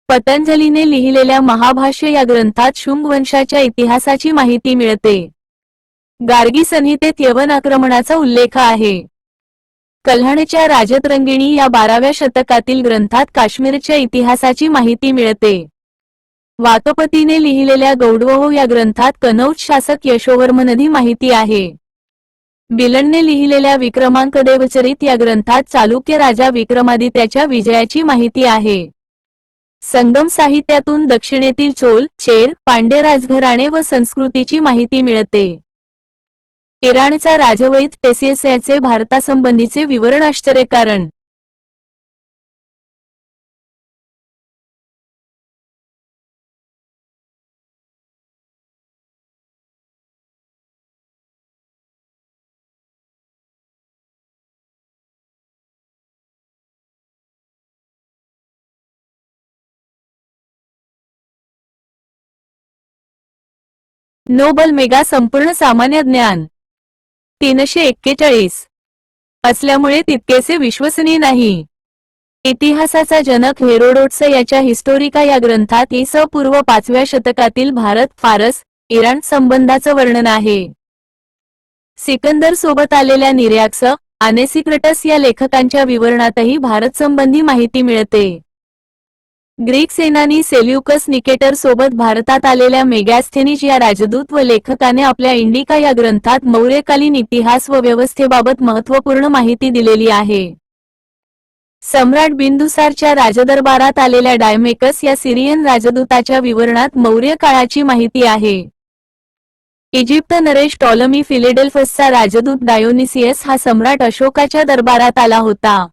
पतंजलीने लिहिलेल्या महाभाष्य या ग्रंथात शुंग वंशाच्या इतिहासाची माहिती मिळते. गार्गी संहितेत यवन आक्रमणाचा उल्लेख आहे. कल्हणच्या राजतरंगिणी या 12व्या शतकातील ग्रंथात काश्मीरच्या इतिहासाची माहिती मिळते. वाकपतीने लिहिलेल्या गौडवहो या ग्रंथात कनौज शासक यशोवर्मनधी माहिती आहे. बिलनने लिहिलेल्या विक्रमांक देवचरित या ग्रंथात चालुक्य राजा विक्रमादित्याच्या विजयाची माहिती आहे. संगम साहित्यातून दक्षिणेतील चोल, चेर, पांड्य राजघराणे व संस्कृतीची माहिती मिळते. इराणचा राजवैद टेसियस याचे भारतासंबंधीचे विवरण आश्चर्यकारण. नोबल मेगा संपूर्ण सामान्य ज्ञान 341 असल्यामुळे तितकेसे विश्वसनीय नाही. इतिहासाचा जनक हेरोडोटस याच्या हिस्टोरिका या ग्रंथात इ.स. पूर्व 5व्या शतकातील भारत, फारस, इराण संबंधाचं वर्णन आहे. सिकंदर सोबत आलेल्या निरॅक्स, आनेसिक्रटस या लेखकांच्या विवरणातही भारत संबंधी माहिती मिळते. ग्रीक सेनानी सेल्युकस निकेटर सोबत भारतात आलेल्या मेगॅस्थेनिस या राजदूत व लेखकाने आपल्या इंडिका या ग्रंथात मौर्यकालीन इतिहास व व्यवस्थेबाबत महत्त्वपूर्ण माहिती दिलेली आहे. सम्राट बिंदुसारच्या राजदरबारात आलेल्या डायमेकस या सिरियन राजदूताच्या विवरणात मौर्य काळाची माहिती आहे. इजिप्त नरेश टॉलमी फिलेडेल्फसचा राजदूत डायोनिसियस हा सम्राट अशोकाच्या दरबारात आला होता.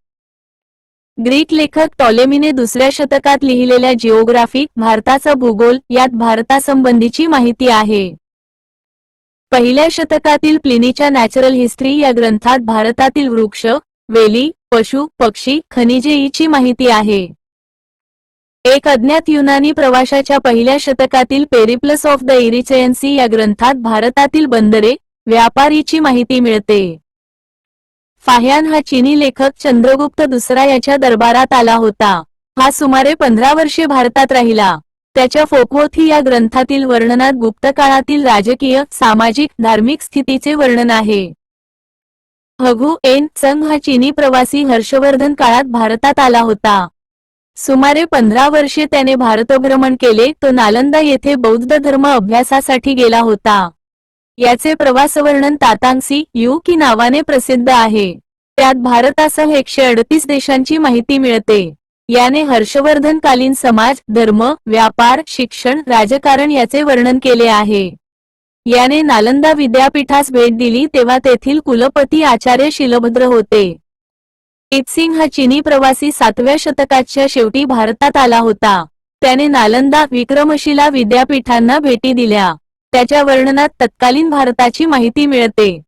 ग्रीक लेखक टॉलेमीने 2ऱ्या शतकात लिहिलेल्या जिओग्राफी, भारताचा भूगोल यात भारतासंबंधीची माहिती आहे. 1ल्या शतकातील प्लिनीच्या नॅचरल हिस्ट्री या ग्रंथात भारतातील वृक्ष, वेली, पशु, पक्षी, खनिजे ची माहिती आहे. एक अज्ञात युनानी प्रवाशाच्या 1ल्या शतकातील पेरिप्लस ऑफ द इरिचेयन्सी या ग्रंथात भारतातील बंदरे, व्यापार ची माहिती मिळते. फाह्यान हा चीनी लेखक चंद्रगुप्त दुसरा याच्या दरबारात आला होता. हा सुमारे 15 वर्षे भारतात राहिला. त्याच्या फोकवोथी या ग्रंथातील वर्णनात गुप्त काळातील राजकीय, सामाजिक, धार्मिक स्थितीचे वर्णन आहे. हगु एन संग हा चीनी प्रवासी हर्षवर्धन काळात भारतात आला होता. सुमारे 15 वर्षे त्याने भारतभ्रमण केले. तो नालंदा येथे बौद्ध धर्म अभ्यासासाठी गेला होता. याचे प्रवासवर्णन तातांगसी यू की नावाने प्रसिद्ध आहे. त्यात भारतासह 138 देशांची माहिती मिळते. याने हर्षवर्धनकालीन समाज, धर्म, व्यापार, शिक्षण, राजकारण याचे वर्णन केले आहे. याने नालंदा विद्यापीठास भेट दिली तेव्हा तेथील कुलपती आचार्य शीलभद्र होते. इत्सिंग हा चीनी प्रवासी 7व्या शतकाच्या शेवटी भारतात आला होता. त्याने नालंदा, विक्रमशिला विद्यापीठांना भेटी दिल्या. त्याच्या वर्णनात तत्कालीन भारताची माहिती मिळते.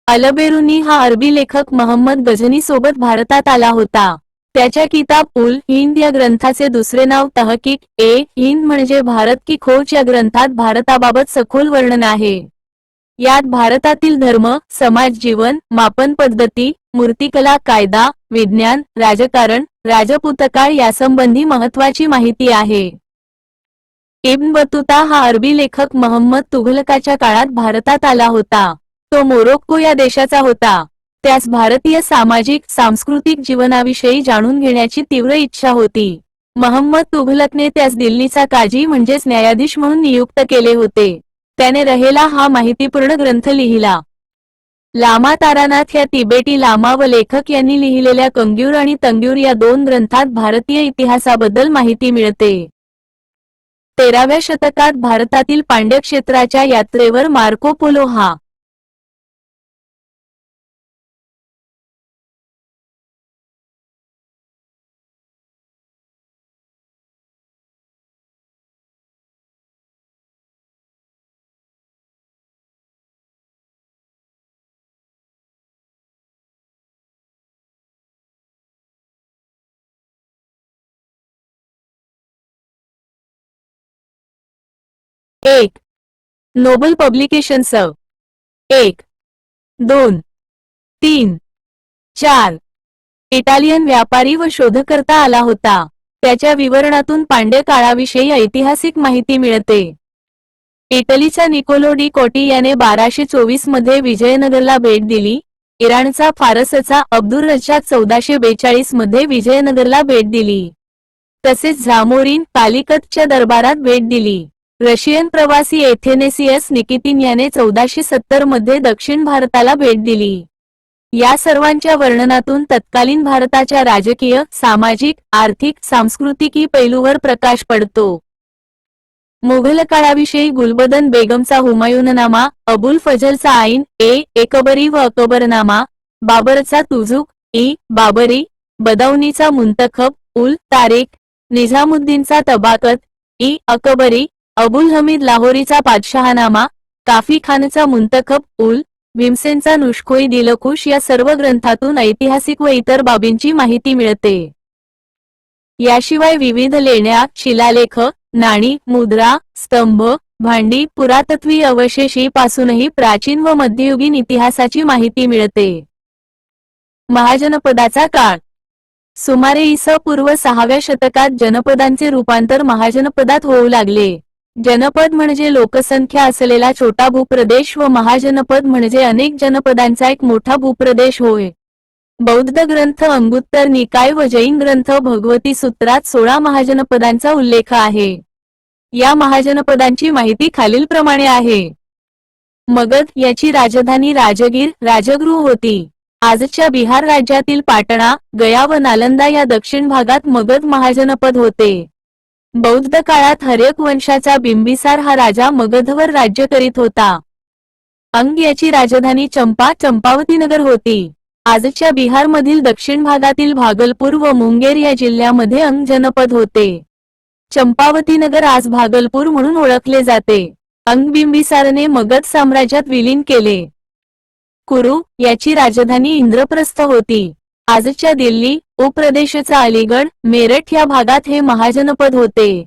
अलबेरुनी हा अरबी लेखक महम्मद गझनी सोबत भारतात आला होता. त्याच्या किताब उल हिंद या ग्रंथाचे दुसरे नाव तहकीक ए हिंद म्हणजे भारत की खोज या ग्रंथात भारताबाबत सखोल वर्णन आहे. यात भारतातील धर्म, समाज जीवन, मापन पद्धती, मूर्तिकला, कायदा, विज्ञान, राजकारण, राजपुतकाळ यासंबंधी महत्त्वाची माहिती आहे. इब्न बतूता हा अरबी लेखक महम्मद तुघलकाच्या काळात भारतात आला होता. तो मोरोक्को या देशाचा होता. त्यास भारतीय सामाजिक, सांस्कृतिक जीवनाविषयी जाणून घेण्याची तीव्र इच्छा होती. महम्मद तुघलकने त्यास दिल्लीचा काजी म्हणजेच न्यायाधीश म्हणून नियुक्त केले होते. त्याने रहेला हा माहितीपूर्ण ग्रंथ लिहिला. लामा तारानाथ या तिबेटी लामा व लेखक यांनी लिहिलेल्या कंग्यूर आणि तंग्यूर या 2 ग्रंथात भारतीय इतिहासाबद्दल माहिती मिळते. 13व्या शतकात भारतातील पांड्य क्षेत्राच्या यात्रेवर मार्को पोलो हा एक नोबल पब्लिकेशन्स 1, 2, 3, 4 इटालियन व्यापारी व शोधकर्ता आला होता. त्याच्या विवरणातून पांड्य काळाविषयी ऐतिहासिक माहिती मिळते. इटलीचा निकोलो डी कोटी याने 1224 मध्ये विजयनगरला भेट दिली. इराणचा फारसचा अब्दुल रज्जाक 1442 मध्ये विजयनगरला भेट दिली. तसेच झामोरीन कालिकतच्या दरबारात भेट दिली. रशियन प्रवासी एथेनेसियस निकितीन याने 1470 मध्ये दक्षिण भारताला भेट दिली. या सर्वांच्या वर्णनातून तत्कालीन भारताच्या राजकीय, सामाजिक, आर्थिक, सांस्कृतिकी पैलूवर प्रकाश पडतो. मुघल काळाविषयी गुलबदन बेगमचा हुमायूननामा, अबुल फजलचा आईन एकबरी व अकबरनामा, बाबरचा तुझुक बाबरी, बदाऊनीचा मुंतखब उल तारिक, निझामुद्दीनचा तबाकत अकबरी, अबुल हमीद लाहोरीचा पादशहानामा, काफी खानचा मुंतखब उल भीमसेनचा नुष्खोई दिलखुश या सर्व ग्रंथातून ऐतिहासिक व इतर बाबींची माहिती मिळते. याशिवाय विविध लेण्या, शिलालेख, नाणी, मुद्रा, स्तंभ, भांडी, पुरातत्वीय अवशेषी पासूनही प्राचीन व मध्ययुगीन इतिहासाची माहिती मिळते. महाजनपदाचा काळ सुमारे इ.स. पूर्व 6व्या शतकात जनपदांचे रूपांतर महाजनपदात होऊ लागले. जनपद म्हणजे लोकसंख्या असलेला छोटा भूप्रदेश व महाजनपद म्हणजे अनेक जनपदांचा एक मोठा भूप्रदेश होय. बौद्ध ग्रंथ अंगुत्तर निकाय व जैन ग्रंथ भगवती सूत्रात 16 महाजनपदांचा उल्लेख आहे. या महाजनपदांची माहिती खालीलप्रमाणे आहे. मगध याची राजधानी राजगीर राजगृह होती. आजच्या बिहार राज्यातील पाटणा, गया व नालंदा या दक्षिण भागात मगध महाजनपद होते. बौद्ध काळात हर्यक वंशाचा बिंबिसार हा राजा मगधवर राज्य करीत होता. अंग याची राजधानी चंपावती नगर होती. आजच्या बिहारमधील दक्षिण भागातील भागलपूर व मुंगेर या जिल्ह्यामध्ये अंग जनपद होते. चंपावती नगर आज भागलपूर म्हणून ओळखले जाते. अंग बिंबिसारने मगध साम्राज्यात विलीन केले. कुरु याची राजधानी इंद्रप्रस्थ होती. आजच्या दिल्ली उपप्रदेशचा अलीगड, मेरठ या भागात हे महाजनपद होते.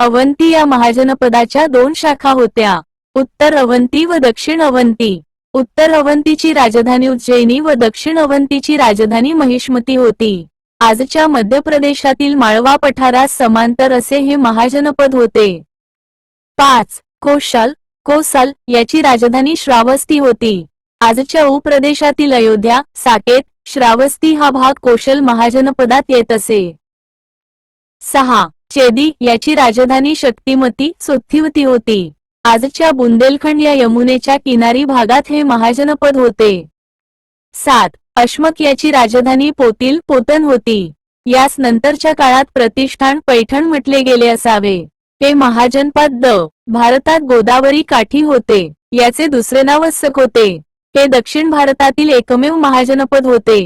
अवंती या महाजनपदाच्या 2 शाखा होत्या, उत्तर अवंती व दक्षिण अवंती. उत्तर अवंतीची राजधानी उज्जैनी व दक्षिण अवंतीची राजधानी महिष्मती होती. आजच्या मध्य प्रदेशातील माळवा पठारास समांतर असे हे महाजनपद होते. 5. कोसल याची राजधानी श्रावस्ती होती. आजच्या उपप्रदेशातील अयोध्या, साकेत, श्रावस्ती हा भाग कोशल महाजनपदात येत असे. 6. चेदी याची राजधानी शक्तिमती सोत्थिवती होती. आजच्या बुंदेलखंड या यमुनेच्या किनारी भागात हे महाजनपद होते. 7. अश्मक याची राजधानी पोतन होती. यास नंतरच्या काळात प्रतिष्ठान पैठण म्हटले गेले असावे. हे महाजनपद भारतात गोदावरी काठी होते, याचे दुसरे नाव अस्सक होते. हे दक्षिण भारतातील एकमेव महाजनपद होते.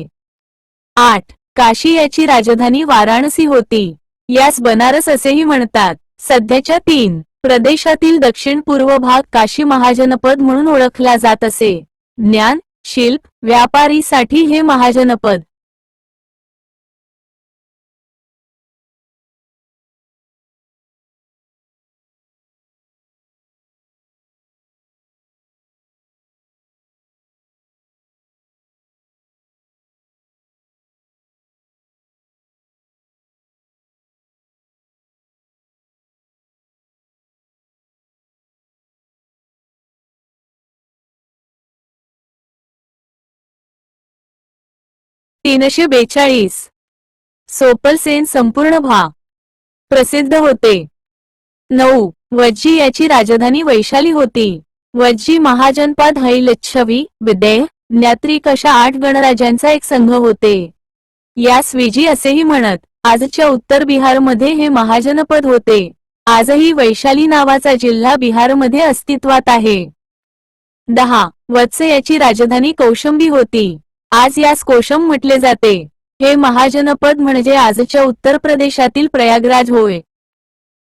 8. काशी याची राजधानी वाराणसी होती. यास बनारस असेही म्हणतात. सध्याच्या 3 प्रदेशातील दक्षिण पूर्व भाग काशी महाजनपद म्हणून ओळखला जात असे. ज्ञान, शिल्प, व्यापारीसाठी हे महाजनपद. तीनशे 42. सोपल सेन संपूर्ण प्रसिद्ध होते. 9. वज्जी याची राजधानी वैशाली होती. वज्जी महाजनपद हैलच्छवी, विदेह, ज्ञात्रिक अशा 8 गणराज्यांचा एक संघ होते. यास विजी असेही म्हणत. आजच्या उत्तर बिहारमध्ये हे महाजनपद होते. आजही वैशाली नावाचा जिल्हा बिहारमध्ये अस्तित्वात आहे. 10. वत्स याची राजधानी कौशंबी होती. आज यास कोशम म्हटले जाते. हे महाजनपद म्हणजे आजच्या उत्तर प्रदेशातील प्रयागराज होय.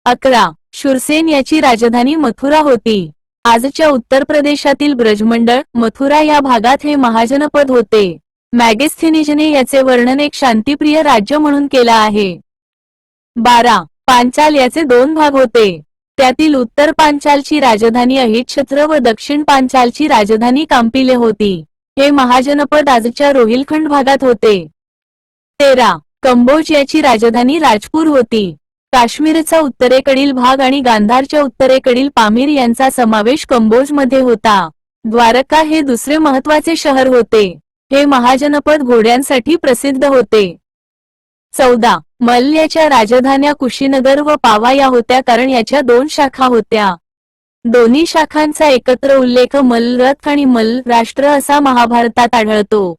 11. शूरसेन याची राजधानी मथुरा होती. आजच्या उत्तर प्रदेशातील ब्रजमंडळ, मथुरा या भागात हे महाजनपद होते. मॅगेस्थेनिजने याचे वर्णन एक शांतिप्रिय राज्य म्हणून केला आहे. 12. पांचाल याचे 2 भाग होते. त्यातील उत्तर पांचालची राजधानी अहिच्छत्र व दक्षिण पांचालची राजधानी कांपिले होती. हे महाजनपद आजच्या रोहिलखंड भागात होते. 13. कंबोज याची राजधानी राजपूर होती. काश्मीरचा उत्तरेकडील भाग आणि गांधारच्या उत्तरेकडील पामीर यांचा समावेश कंबोजमध्ये होता. द्वारका हे दुसरे महत्त्वाचे शहर होते. हे महाजनपद घोड्यांसाठी प्रसिद्ध होते. 14. मल्ल याच्या राजधान्या कुशीनगर व पावा या होत्या कारण याच्या 2 शाखा होत्या. दोन्ही शाखांचा एकत्र उल्लेख मल्लरथ आणि मल्ल राष्ट्र असा महाभारतात आढळतो.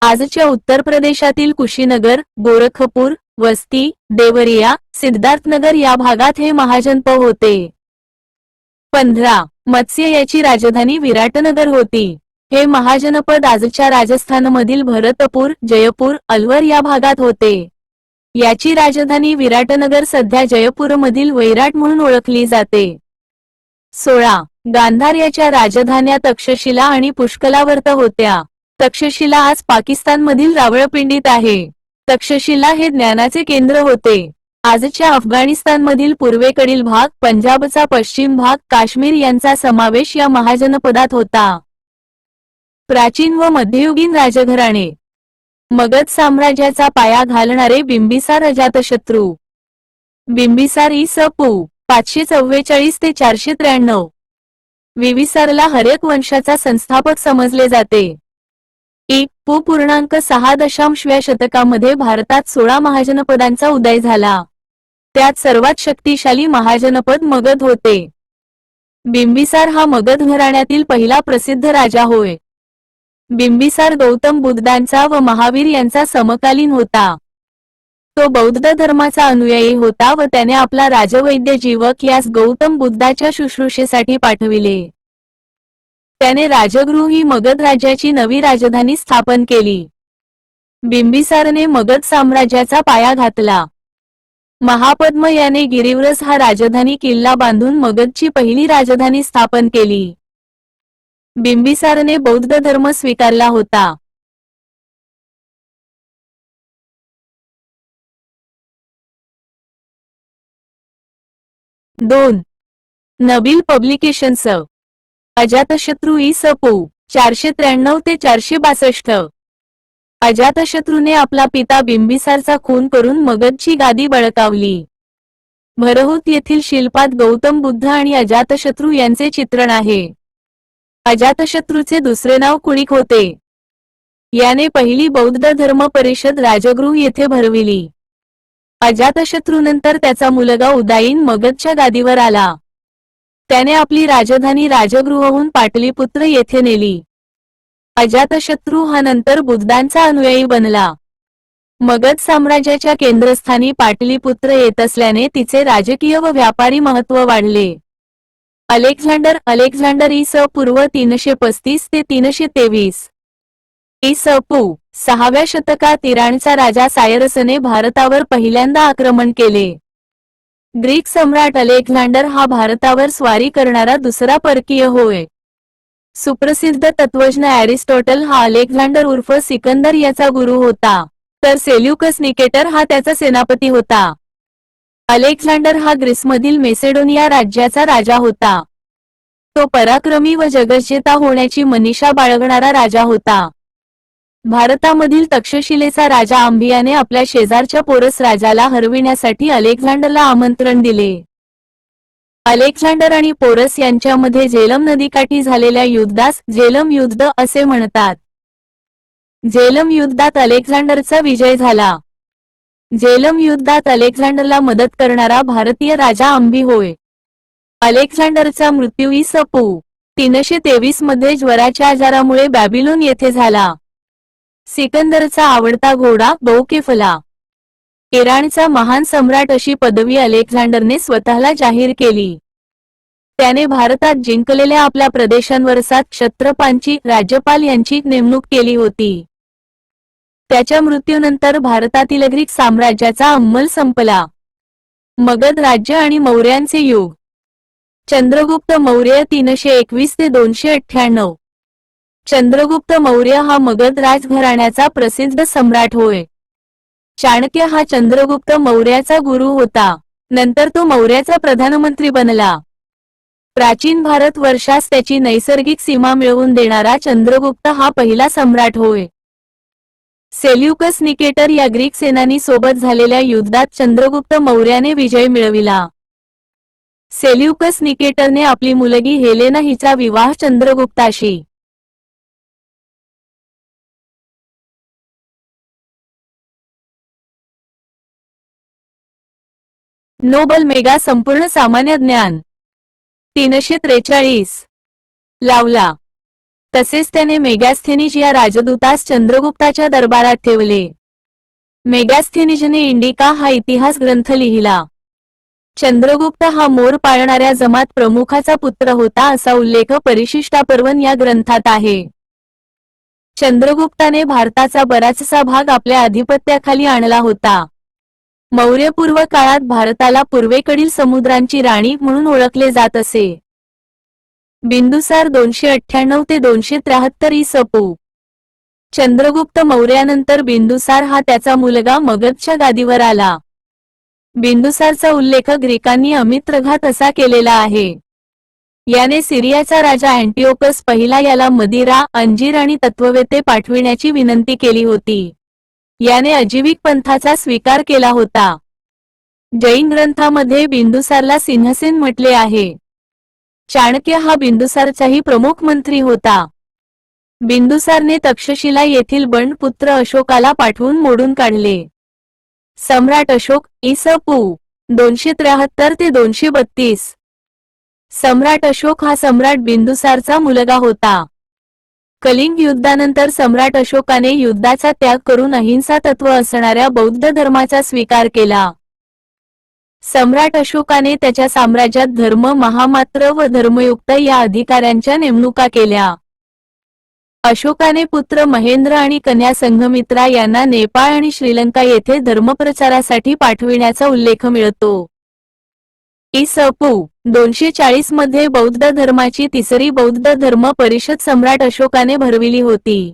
आजच्या उत्तर प्रदेशातील कुशीनगर, गोरखपूर, वस्ती, देवरिया, सिद्धार्थनगर या भागात हे महाजनपद होते. 15. मत्स्य याची राजधानी विराटनगर होती. हे महाजनपद आजच्या राजस्थानमधील भरतपूर, जयपूर, अलवर या भागात होते. याची राजधानी विराटनगर सध्या जयपूरमधील वैराट म्हणून ओळखली जाते. 16. गांधार याच्या राजधान्या तक्षशिला आणि पुष्कलावर्त होत्या. तक्षशिला आज पाकिस्तानमधील रावळपिंडीत आहे. तक्षशिला हे ज्ञानाचे केंद्र होते. आजच्या अफगाणिस्तानमधील पूर्वेकडील भाग, पंजाबचा पश्चिम भाग, काश्मीर यांचा समावेश या महाजनपदात होता. प्राचीन व मध्ययुगीन राजघराणे. मगध साम्राज्याचा पाया घालणारे बिंबिसार अजातशत्रू. बिंबिसार इ.स. पू. 544 ते 493. बिंबिसारला हर्यक वंशाचा संस्थापक समजले जाते. इ.पू. 6.व्या शतकामध्ये भारतात 16 महाजनपदांचा उदय झाला. त्यात सर्वात शक्तिशाली महाजनपद मगध होते. बिंबिसार हा मगध घराण्यातील पहिला प्रसिद्ध राजा होय. बिंबिसार गौतम बुद्धांचा व महावीर यांचा समकालीन होता. तो बौद्ध धर्माचा अनुयायी होता व त्याने आपला राजवैद्य जीवक यास गौतम बुद्धाच्या शुश्रूषेसाठी पाठविले. त्याने राजगृह ही मगध राज्याची नवी राजधानी स्थापन केली. बिंबिसारने मगध साम्राज्याचा पाया घातला. महापद्म याने गिरिव्रस हा राजधानी किल्ला बांधून मगधची पहिली राजधानी स्थापन केली. बिंबिसारने बौद्ध धर्म स्वीकारला होता. 2. नबील पब्लिकेशन्स. अजातशत्रू इ.स. पू. 493 ते 462. अजातशत्रूने आपला पिता बिंबिसारचा खून करून मगधची गादी बळकावली. भरहुत येथील शिल्पात गौतम बुद्ध आणि अजातशत्रू यांचे चित्रण आहे. अजातशत्रूचे दुसरे नाव कुणिक होते. याने पहिली बौद्ध धर्म परिषद राजगृह येथे भरविली. अजातशत्रूनंतर त्याचा मुलगा उदायीन मगधच्या गादीवर आला. त्याने आपली राजधानी राजगृहहून पाटलीपुत्र येथे नेली. अजातशत्रू हा नंतर बुद्धांचा अनुयायी बनला. मगध साम्राज्याच्या केंद्रस्थानी पाटलीपुत्र येत असल्याने तिचे राजकीय व व्यापारी महत्त्व वाढले. अलेक्झांडर इ.स. पूर्व 335 ते 323. इ.स. पू. 6व्या शतकात इराणचा राजा सायरसने भारतावर पहिल्यांदा आक्रमण केले. ग्रीक सम्राट अलेक्झांडर हा भारतावर स्वारी करणारा दुसरा परकीय होय. सुप्रसिद्ध तत्त्वज्ञ एरिस्टॉटल हा अलेक्झांडर उर्फ सिकंदर याचा गुरु होता, तर सेल्युकस निकेटर हा त्याचा सेनापती होता. अलेक्झांडर हा ग्रीसमधील मेसेडोनिया राज्याचा राजा होता. तो पराक्रमी व जगज्जेता होण्याची मनीषा बाळगणारा राजा होता. भारतामधील तक्षशिलेचा राजा अंबियाने आपल्या शेजारच्या पोरस राजाला हरविण्यासाठी अलेक्झांडरला आमंत्रण दिले. अलेक्झांडर आणि पोरस यांच्यामध्ये झेलम नदीकाठी झालेल्या युद्धास झेलम युद्ध असे म्हणतात. झेलम युद्धात अलेक्झांडरचा विजय झाला. झेलम युद्धात अलेक्झांडरला मदत करणारा भारतीय राजा अंबी होय. अलेक्झांडरचा मृत्यू इ.स. पू. 323 मध्ये ज्वराच्या आजारामुळे बॅबिलोन येथे झाला. सिकंदरचा आवडता घोडा बौकेफला. इराणचा महान सम्राट अशी पदवी अलेक्झांडरने स्वतःला जाहीर केली. त्याने भारतात जिंकलेल्या आपल्या प्रदेशांवर 7 क्षत्रपांची राज्यपाल यांची नेमणूक केली होती. त्याच्या मृत्यूनंतर भारतातील ग्रीक साम्राज्याचा अंमल संपला. मगध राज्य आणि मौर्यांचे युग. चंद्रगुप्त मौर्य 321 ते 298. चंद्रगुप्त मौर्य हा मगध राजघराण्याचा प्रसिद्ध सम्राट होय. चाणक्य हा चंद्रगुप्त मौर्याचा गुरु होता. नंतर तो मौर्याचा प्रधानमंत्री बनला. प्राचीन भारत वर्षास त्याची नैसर्गिक सीमा मिळवून देणारा चंद्रगुप्त हा पहिला सम्राट होय. सेल्युकस निकेटर या ग्रीक सेनानी सोबत झालेल्या युद्धात चंद्रगुप्त मौर्याने विजय मिळविला. सेल्युकस निकेटरने आपली मुलगी हेलेना हिचा विवाह चंद्रगुप्ताशी नोबल मेगा संपूर्ण सामान्य ज्ञान 343 लावला. तसेच त्याने मेगॅस्थेनिज या राजदूतास चंद्रगुप्ताच्या दरबारात ठेवले. मेगॅस्थेनिजने इंडिका हा इतिहास ग्रंथ लिहिला. चंद्रगुप्त हा मोर पाळणाऱ्या जमात प्रमुखाचा पुत्र होता असा उल्लेख परिशिष्टापर्वन या ग्रंथात आहे. चंद्रगुप्ताने भारताचा बराचसा भाग आपल्या अधिपत्याखाली आणला होता. मौर्यपूर्व काळात भारताला पूर्वेकडील समुद्रांची राणी म्हणून ओळखले जात असे. बिंदुसार 298 ते 273 इ.स. पू. चंद्रगुप्त मौर्यानंतर बिंदुसार हा त्याचा मुलगा मगधच्या गादीवर आला. बिंदुसारचा उल्लेख ग्रीकांनी अमित्रघात असा केलेला आहे. याने सिरियाचा राजा अँटिओकस पहिला याला मदिरा, अंजीर आणि तत्ववेते पाठविण्याची विनंती केली होती. याने अजिविक पंथाचा स्वीकार केला होता. जैन ग्रंथामध्ये बिंदुसारला सिंहसेन म्हटले आहे. चाणक्य हा बिंदुसारचाही प्रमुख मंत्री होता. बिंदुसारने तक्षशिला येथील बंडपुत्र अशोकाला पाठवून मोडून काढले. सम्राट अशोक इ.स. पू. 273 ते 232. सम्राट अशोक हा सम्राट बिंदुसारचा मुलगा होता. कलिंग युद्धानंतर सम्राट अशोकाने युद्धाचा त्याग करून अहिंसा तत्व असणाऱ्या बौद्ध धर्माचा स्वीकार केला. सम्राट अशोकाने त्याच्या साम्राज्यात धर्म महामात्र व धर्मयुक्त या अधिकाऱ्यांच्या नेमणुका केल्या. अशोकाने पुत्र महेंद्र आणि कन्या संघमित्रा यांना नेपाळ आणि श्रीलंका येथे धर्मप्रचारासाठी पाठविण्याचा उल्लेख मिळतो. इ.स. पू. 240 मध्ये बौद्ध धर्माची तिसरी बौद्ध धर्म परिषद सम्राट अशोकाने भरविली होती.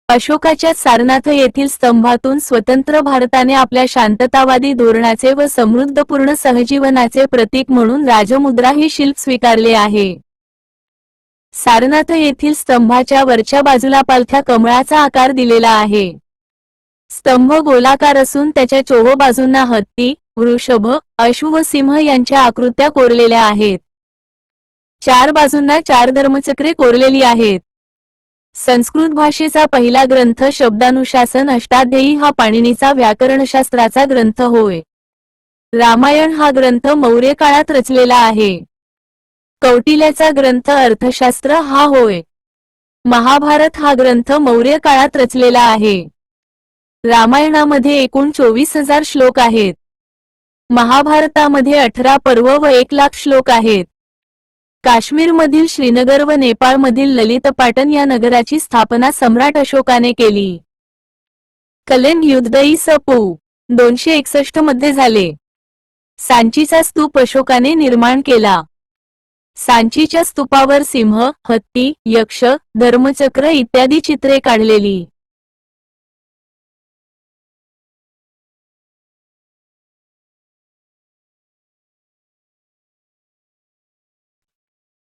अशोकाच्या सारनाथ येथील स्तंभातून स्वतंत्र भारताने आपल्या शांततावादी धोरणाचे व समृद्धपूर्ण सहजीवनाचे प्रतीक म्हणून राजमुद्रा हे शिल्प स्वीकारले आहे. सारनाथ येथील स्तंभाच्या वरच्या बाजूला पालथ्या कमळाचा आकार दिलेला आहे. स्तंभ गोलाकार असून त्याच्या चोहो बाजूंना हत्ती, वृषभ, अश्व व सिंह यांच्या आकृत्या कोरलेल्या आहेत. 4 बाजूंना 4 धर्मचक्रे कोरलेली आहेत. संस्कृत भाषेचा पहिला ग्रंथ शब्दानुशासन अष्टाध्यायी हा पाणिनीचा व्याकरणशास्त्राचा ग्रंथ होय. रामायण हा ग्रंथ मौर्य काळात रचलेला आहे. कौटिल्याचा ग्रंथ अर्थशास्त्र हा होय. महाभारत हा ग्रंथ मौर्य काळात रचलेला आहे. रामायणामध्ये एकूण 24,000 श्लोक आहेत. महाभारतामध्ये 18 पर्व व 1 लाख श्लोक आहेत. काश्मीरमधील श्रीनगर व नेपाळमधील ललितपाटण या नगराची स्थापना सम्राट अशोकाने केली. कल्याण युद्ध इ.स. पू. 261 मध्ये झाले. सांचीचा स्तूप अशोकाने निर्माण केला. सांचीच्या स्तूपावर सिंह, हत्ती, यक्ष, धर्मचक्र इत्यादी चित्रे काढलेली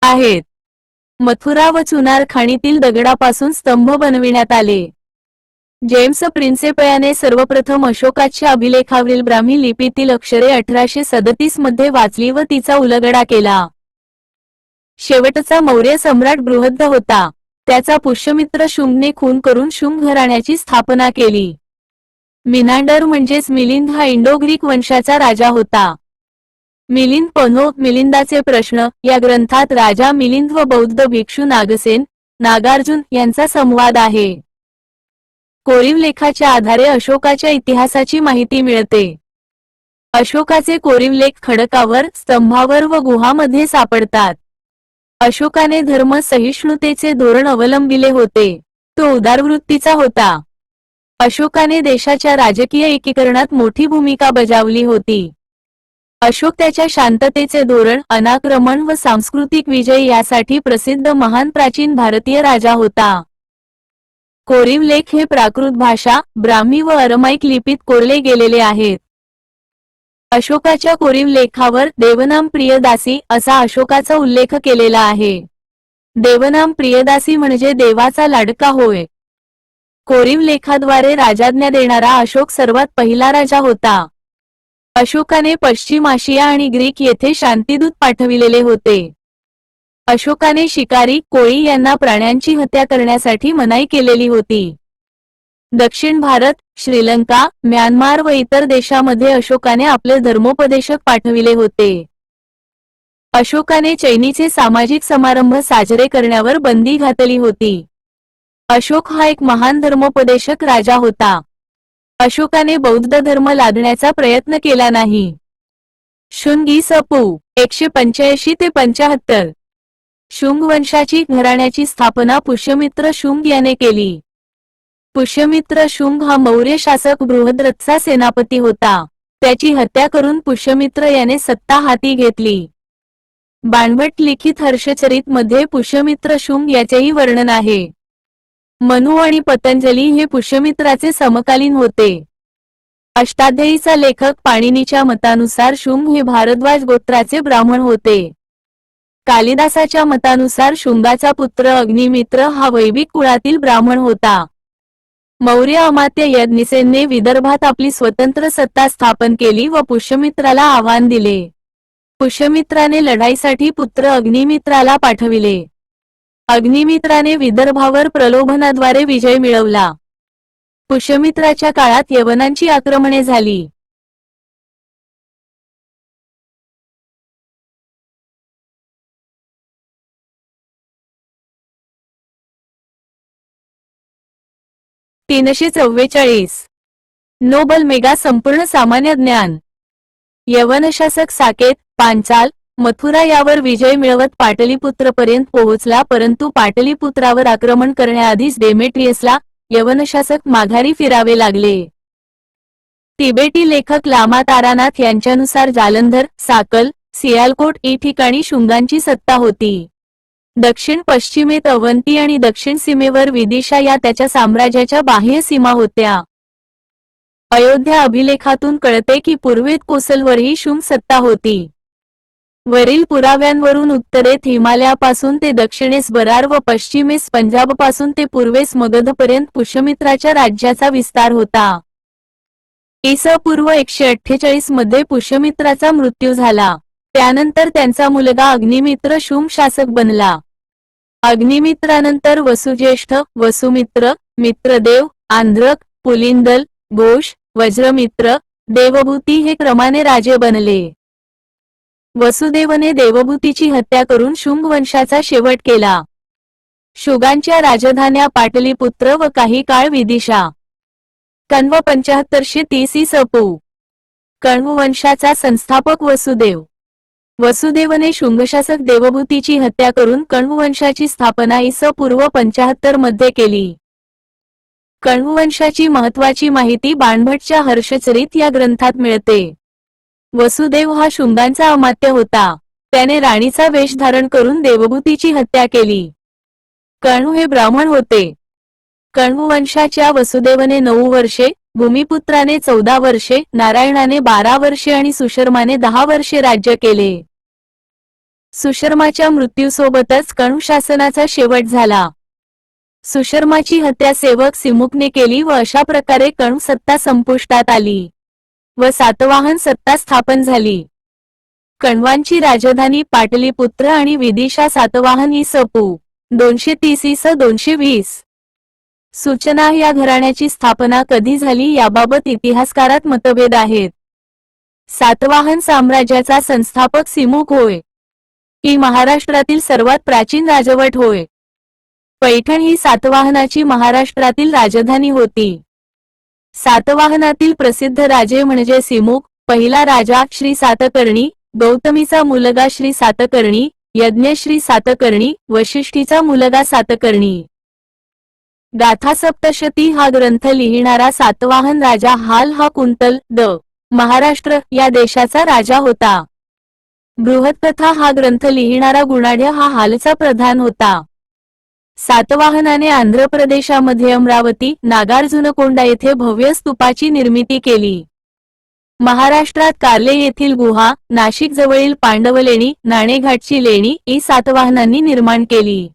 आहेत. मथुरा व चुनार खाणीतील दगडापासून स्तंभ बनविण्यात आले. जेम्स प्रिन्सेप याने सर्वप्रथम अशोकाच्या अभिलेखावरील ब्राह्मी लिपीतील अक्षरे 1837 मध्ये वाचली व तिचा उलगडा केला. शेवटचा मौर्य सम्राट बृहद्द होता. त्याचा पुष्यमित्र शुंगने खून करून शुंग घराण्याची स्थापना केली. मिनांडर म्हणजेच मिलिंद हा इंडो-ग्रीक वंशाचा राजा होता. मिलिंद पन्हो, मिलिंदाचे प्रश्न या ग्रंथात राजा मिलिंद व बौद्ध भिक्षू नागसेन, नागार्जुन यांचा संवाद आहे. कोरीव लेखाच्या आधारे अशोकाच्या इतिहासाची माहिती मिळते. अशोकाचे कोरीव लेख खडकावर, स्तंभावर व गुहामध्ये सापडतात. अशोकाने धर्म सहिष्णुतेचे धोरण अवलंबिले होते. तो उदारवृत्तीचा होता. अशोकाने देशाच्या राजकीय एकीकरणात मोठी भूमिका बजावली होती. अशोक त्याच्या शांततेचे धोरण, अनाक्रमण व सांस्कृतिक विजय यासाठी प्रसिद्ध महान प्राचीन भारतीय राजा होता. कोरीव लेख हे प्राकृत भाषा, ब्राह्मी व अरमाइक लिपीत कोरले गेलेले आहेत. अशोकाच्या कोरीव लेखावर देवनाम प्रियदासी असा अशोकाचा उल्लेख केलेला आहे. देवनाम प्रियदासी म्हणजे देवाचा लाडका होय. कोरीव लेखाद्वारे राजाज्ञा देणारा अशोक सर्वात पहिला राजा होता. अशोकाने पश्चिम आशिया आणि ग्रीक येथे शांतिदूत पाठविलेले होते. अशोकाने शिकारी, कोळी यांना प्राण्यांची हत्या करण्यासाठी मनाई केलेली होती. दक्षिण भारत, श्रीलंका, म्यानमार व इतर देशांमध्ये अशोकाने आपले धर्मोपदेशक पाठविले होते. अशोकाने चैनीचे सामाजिक समारंभ साजरे करण्यावर बंदी घातली होती. अशोक हा एक महान धर्मोपदेशक राजा होता. अशोकाने बौद्ध धर्म लादण्याचा प्रयत्न केला नाही. शुंग इ.स. पू. 185 ते 75. शुंग वंशाची घराण्याची स्थापना पुष्यमित्र शुंग याने केली. पुष्यमित्र शुंग हा मौर्य शासक बृहद्रथचा सेनापती होता. त्याची हत्या करून पुष्यमित्र याने सत्ता हाती घेतली. बाणभट्ट लिखित हर्षचरित मध्ये पुष्यमित्र शुंग याचेही वर्णन आहे. मनु आणि पतंजली हे पुष्यमित्राचे समकालीन होते. अष्टाध्यायीचा लेखक पाणिनीच्या मतानुसार शुंग हे भारद्वाज गोत्राचे ब्राह्मण होते. कालिदासाच्या मतानुसार शुंगाचा पुत्र अग्निमित्र हा वैदिक कुळातील ब्राह्मण होता. मौर्य अमात्य यज्ञसेनने विदर्भात आपली स्वतंत्र सत्ता स्थापन केली व पुष्यमित्राला आव्हान दिले. पुष्यमित्राने लढाईसाठी पुत्र अग्निमित्राला पाठविले. अग्निमित्राने विदर्भावर प्रलोभनाद्वारे विजय मिळवला. पुष्यमित्राच्या काळात यवनांची आक्रमणे झाली. तीनशे 44 नोबल मेगा संपूर्ण सामान्य ज्ञान. यवन शासक साकेत, पांचाल, मथुरा यावर विजय मिळवत पाटलीपुत्रपर्यंत पोहोचला, परंतु पाटलीपुत्रावर आक्रमण करण्याआधीच डेमेट्रियसला यवन शासक माघारी फिरावे लागले. तिबेटी लेखक लामा तारानाथ यांच्यानुसार जालंधर, साकल, सियालकोट ई ठिकाणी शुंगांची सत्ता होती. दक्षिण पश्चिमेत अवंती आणि दक्षिण सीमेवर विदिशा या त्याच्या साम्राज्याच्या बाह्य सीमा होत्या. अयोध्या अभिलेखातून कळते की पूर्वेत कोसलवरही शुंग सत्ता होती. वरील पुराव्यांवरून उत्तरेत हिमालयापासून ते दक्षिणेस बरार व पश्चिमेस पंजाबपासून ते पूर्वेस मगधपर्यंत पुष्यमित्राच्या राज्याचा विस्तार होता. इ.स. पूर्व 148 मध्ये पुष्यमित्राचा मृत्यू झाला. त्यानंतर त्यांचा मुलगा अग्निमित्र शुंग शासक बनला. अग्निमित्रानंतर वसुज्येष्ठ, वसुमित्र, मित्रदेव, आंध्रक, पुलिंदल, घोष, वज्रमित्र, देवभूती हे क्रमाने राजे बनले. वसुदेवने देवभूतीची हत्या करून शुंग वंशाचा शेवट केला. शुगांच्या राजधान्या पाटलीपुत्र व काही काळ विदिशा. कण्व 7530 इ.स. पू. कण्व वंशाचा संस्थापक वसुदेव. वसुदेवने शुंगशासक देवभूतीची हत्या करून कण्व वंशाची स्थापना इ.स. पूर्व 75 मध्ये केली. कण्व वंशाची महत्वाची माहिती बाणभट्टच्या हर्षचरित या ग्रंथात मिळते. वसुदेव हा शुंगांचा अमात्य होता. त्याने राणीचा वेश धारण करून देवभूतीची हत्या केली. कण्व हे ब्राह्मण होते. कण्व वंशाच्या वसुदेवने 9 वर्षे, भूमिपुत्राने 14 वर्षे, नारायणाने 12 वर्षे आणि सुशर्माने 10 वर्षे राज्य केले. सुशर्माच्या मृत्यूसोबतच कण्व शासनाचा शेवट झाला. सुशर्माची हत्या सेवक सिमुकने केली व अशा प्रकारे कण्व सत्ता संपुष्टात आली व सातवाहन सत्ता स्थापन झाली. कण्वांची राजधानी पाटलीपुत्र आणि विदिशा सातवाहन इ.स. पू. 230 इ.स. 220. सूचना या घराण्याची स्थापना कधी झाली याबाबत इतिहासकारात मतभेद आहेत. सातवाहन साम्राज्याचा संस्थापक सिमुक होय की महाराष्ट्रातील सर्वात प्राचीन राजवट होय. पैठण ही सातवाहनाची महाराष्ट्रातील राजधानी होती. सातवाहनातील प्रसिद्ध राजे म्हणजे सिमुक, पहिला राजा श्री सातकर्णी, गौतमीचा मुलगा श्री सातकर्णी, यज्ञश्री सातकर्णी, वशिष्ठीचा मुलगा सातकर्णी. गाथा सप्तशती हा ग्रंथ लिहिणारा सातवाहन राजा हाल हा कुंतल महाराष्ट्र या देशाचा राजा होता. बृहत्कथा हा ग्रंथ लिहिणारा गुणाढ्य हा हालचा प्रधान होता. सातवाहनाने आंध्र प्रदेशामध्ये अमरावती, नागार्जुनकोंडा येथे भव्य स्तूपाची निर्मिती केली. महाराष्ट्रात कार्ले येथील गुहा, नाशिक जवळील पांडवलेणी, नाणेघाटची लेणी इ सातवाहनांनी निर्माण केली.